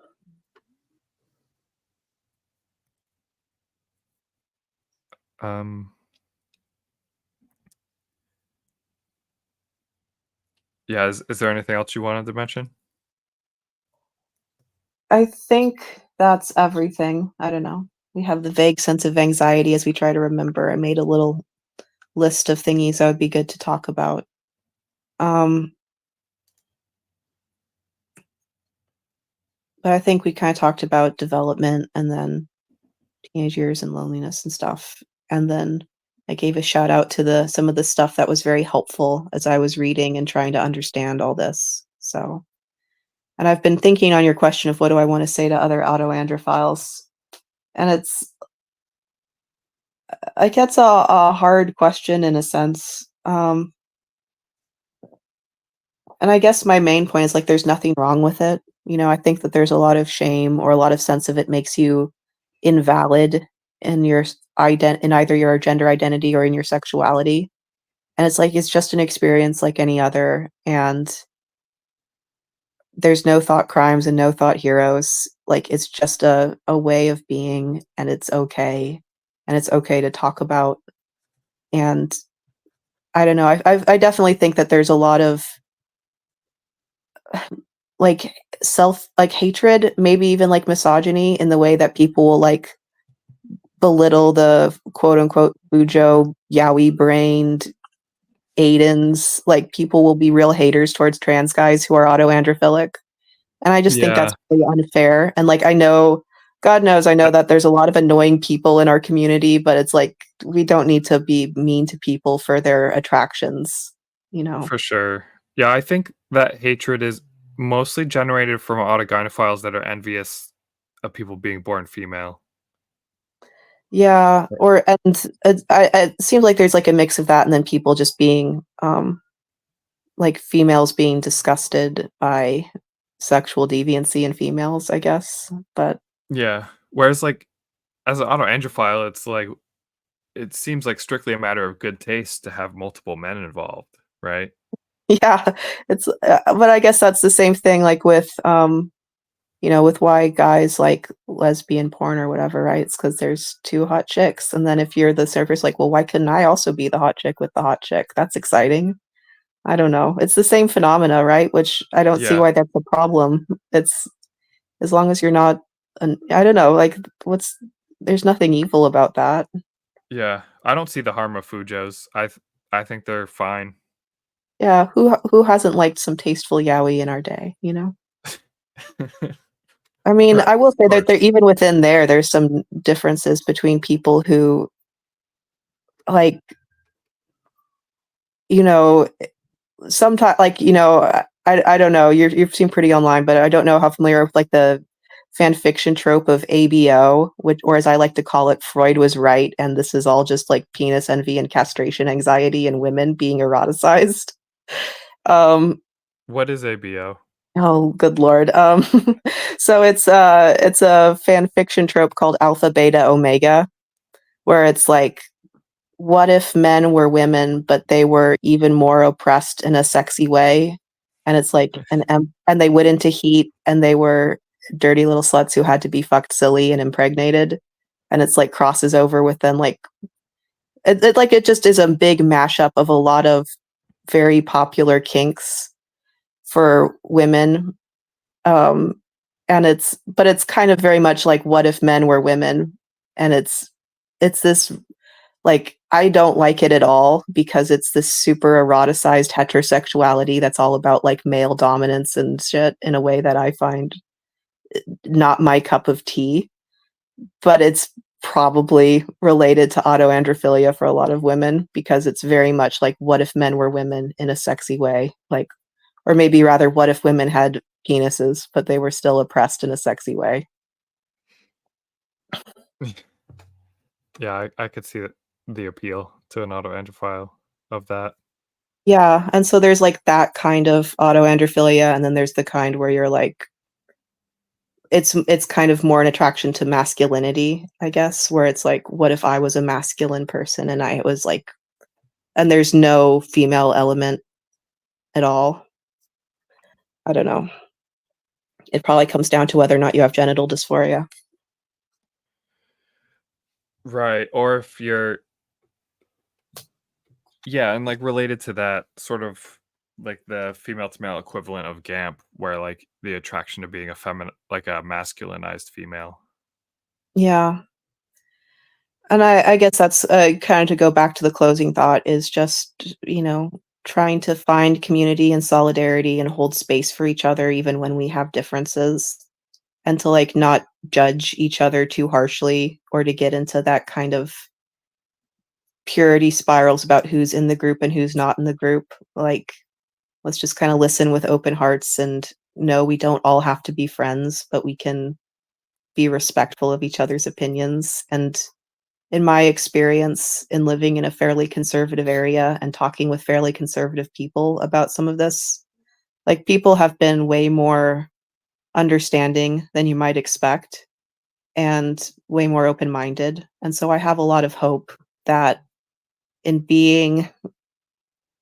Um, yeah, is there anything else you wanted to mention? I think that's everything. I don't know. We have the vague sense of anxiety as we try to remember. I made a little list of thingies that would be good to talk about. Um, but I think we kinda talked about development and then teenage years and loneliness and stuff. And then I gave a shout out to the some of the stuff that was very helpful as I was reading and trying to understand all this. So, and I've been thinking on your question of what do I wanna say to other autoandrophiles, and it's like, that's a hard question in a sense, and I guess my main point is, like, there's nothing wrong with it. I think that there's a lot of shame or a lot of sense of it makes you invalid in your in either your gender identity or in your sexuality, and it's like, it's just an experience like any other, and there's no thought crimes and no thought heroes. Like, it's just a way of being, and it's okay to talk about, and I don't know, I definitely think that there's a lot of, like, hatred, maybe even, like, misogyny in the way that people will, like, belittle the quote unquote "Bujo, yaoi-brained Aidens." Like, people will be real haters towards trans guys who are autoandrophilic, and I just think that's Yeah, really unfair, and, like, I know God knows I know I- that there's a lot of annoying people in our community, but it's like, we don't need to be mean to people for their attractions, you know? for sure. Yeah, I think that hatred is mostly generated from autogynephiles that are envious of people being born female. Yeah, or and it seems like there's, like, a mix of that and then people just being, like, females being disgusted by sexual deviancy in females, I guess, but Yeah. Whereas, like, as an autoandrophile, it's like it seems like strictly a matter of good taste to have multiple men involved, right? yeah, but I guess that's the same thing, like, with, with why guys like lesbian porn or whatever, right? It's because there's 2 hot chicks, and then if you're the surfer's like, "Well, why couldn't I also be the hot chick with the hot chick?" That's exciting. I don't know. It's the same phenomena, right? Which I don't see Yeah. why that's a problem. It's as long as you're not I don't know, like, what's there's nothing evil about that. Yeah. I don't see the harm of Fujos. I think they're fine. Yeah, who hasn't liked some tasteful yaoi in our day, you know? I mean, Right, I will of say that course. there even within there's some differences between people who, like, you know, sometimes, like, I don't know, you seem pretty online, but I don't know how familiar with, like, the fan fiction trope of ABO, which, or as I like to call it, Freud was right, and this is all just, like, penis envy and castration anxiety and women being eroticized. Um, What is ABO? oh, good lord. So it's a fan fiction trope called Alpha, Beta, Omega, where it's like, what if men were women, but they were even more oppressed in a sexy way? And it's like and they went into heat, and they were dirty little sluts who had to be fucked silly and impregnated. And it's like crosses over with then, like, It just is a big mashup of a lot of very popular kinks for women. Um, and it's kind of very much like what if men were women? And it's this like I don't like it at all because it's this super eroticized heterosexuality that's all about like male dominance and shit in a way that I find not my cup of tea. But it's probably related to autoandrophilia for a lot of women because it's very much like what if men were women in a sexy way, like, or maybe rather what if women had penises but they were still oppressed in a sexy way. Yeah, I could see the appeal to an autoandrophile of that. Yeah, and so there's like that kind of autoandrophilia, and then there's the kind where you're like it's kind of more an attraction to masculinity, I guess, where it's like what if I was a masculine person and I was like, and there's no female element at all. I don't know. It probably comes down to whether or not you have genital dysphoria. Right. Or if you're, yeah, and like related to that, sort of like the female to male equivalent of GAMP, where like the attraction to being a feminine, like a masculinized female. Yeah. And I guess that's kind of to go back to the closing thought is just, trying to find community and solidarity and hold space for each other even when we have differences and to like not judge each other too harshly or to get into that kind of purity spirals about who's in the group and who's not in the group. Like, let's just kind of listen with open hearts and know we don't all have to be friends, but we can be respectful of each other's opinions. And in my experience in living in a fairly conservative area and talking with fairly conservative people about some of this, like people have been way more understanding than you might expect and way more open-minded. And so I have a lot of hope that in being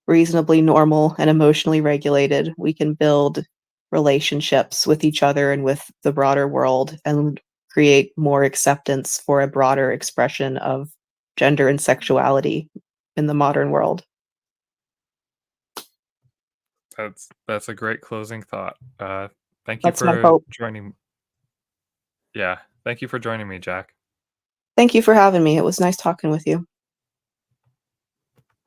reasonably normal and emotionally regulated, we can build relationships with each other and with the broader world and create more acceptance for a broader expression of gender and sexuality in the modern world. That's a great closing thought. Thank you That's my for hope. joining. Yeah, thank you for joining me, Jack. Thank you for having me. It was nice talking with you.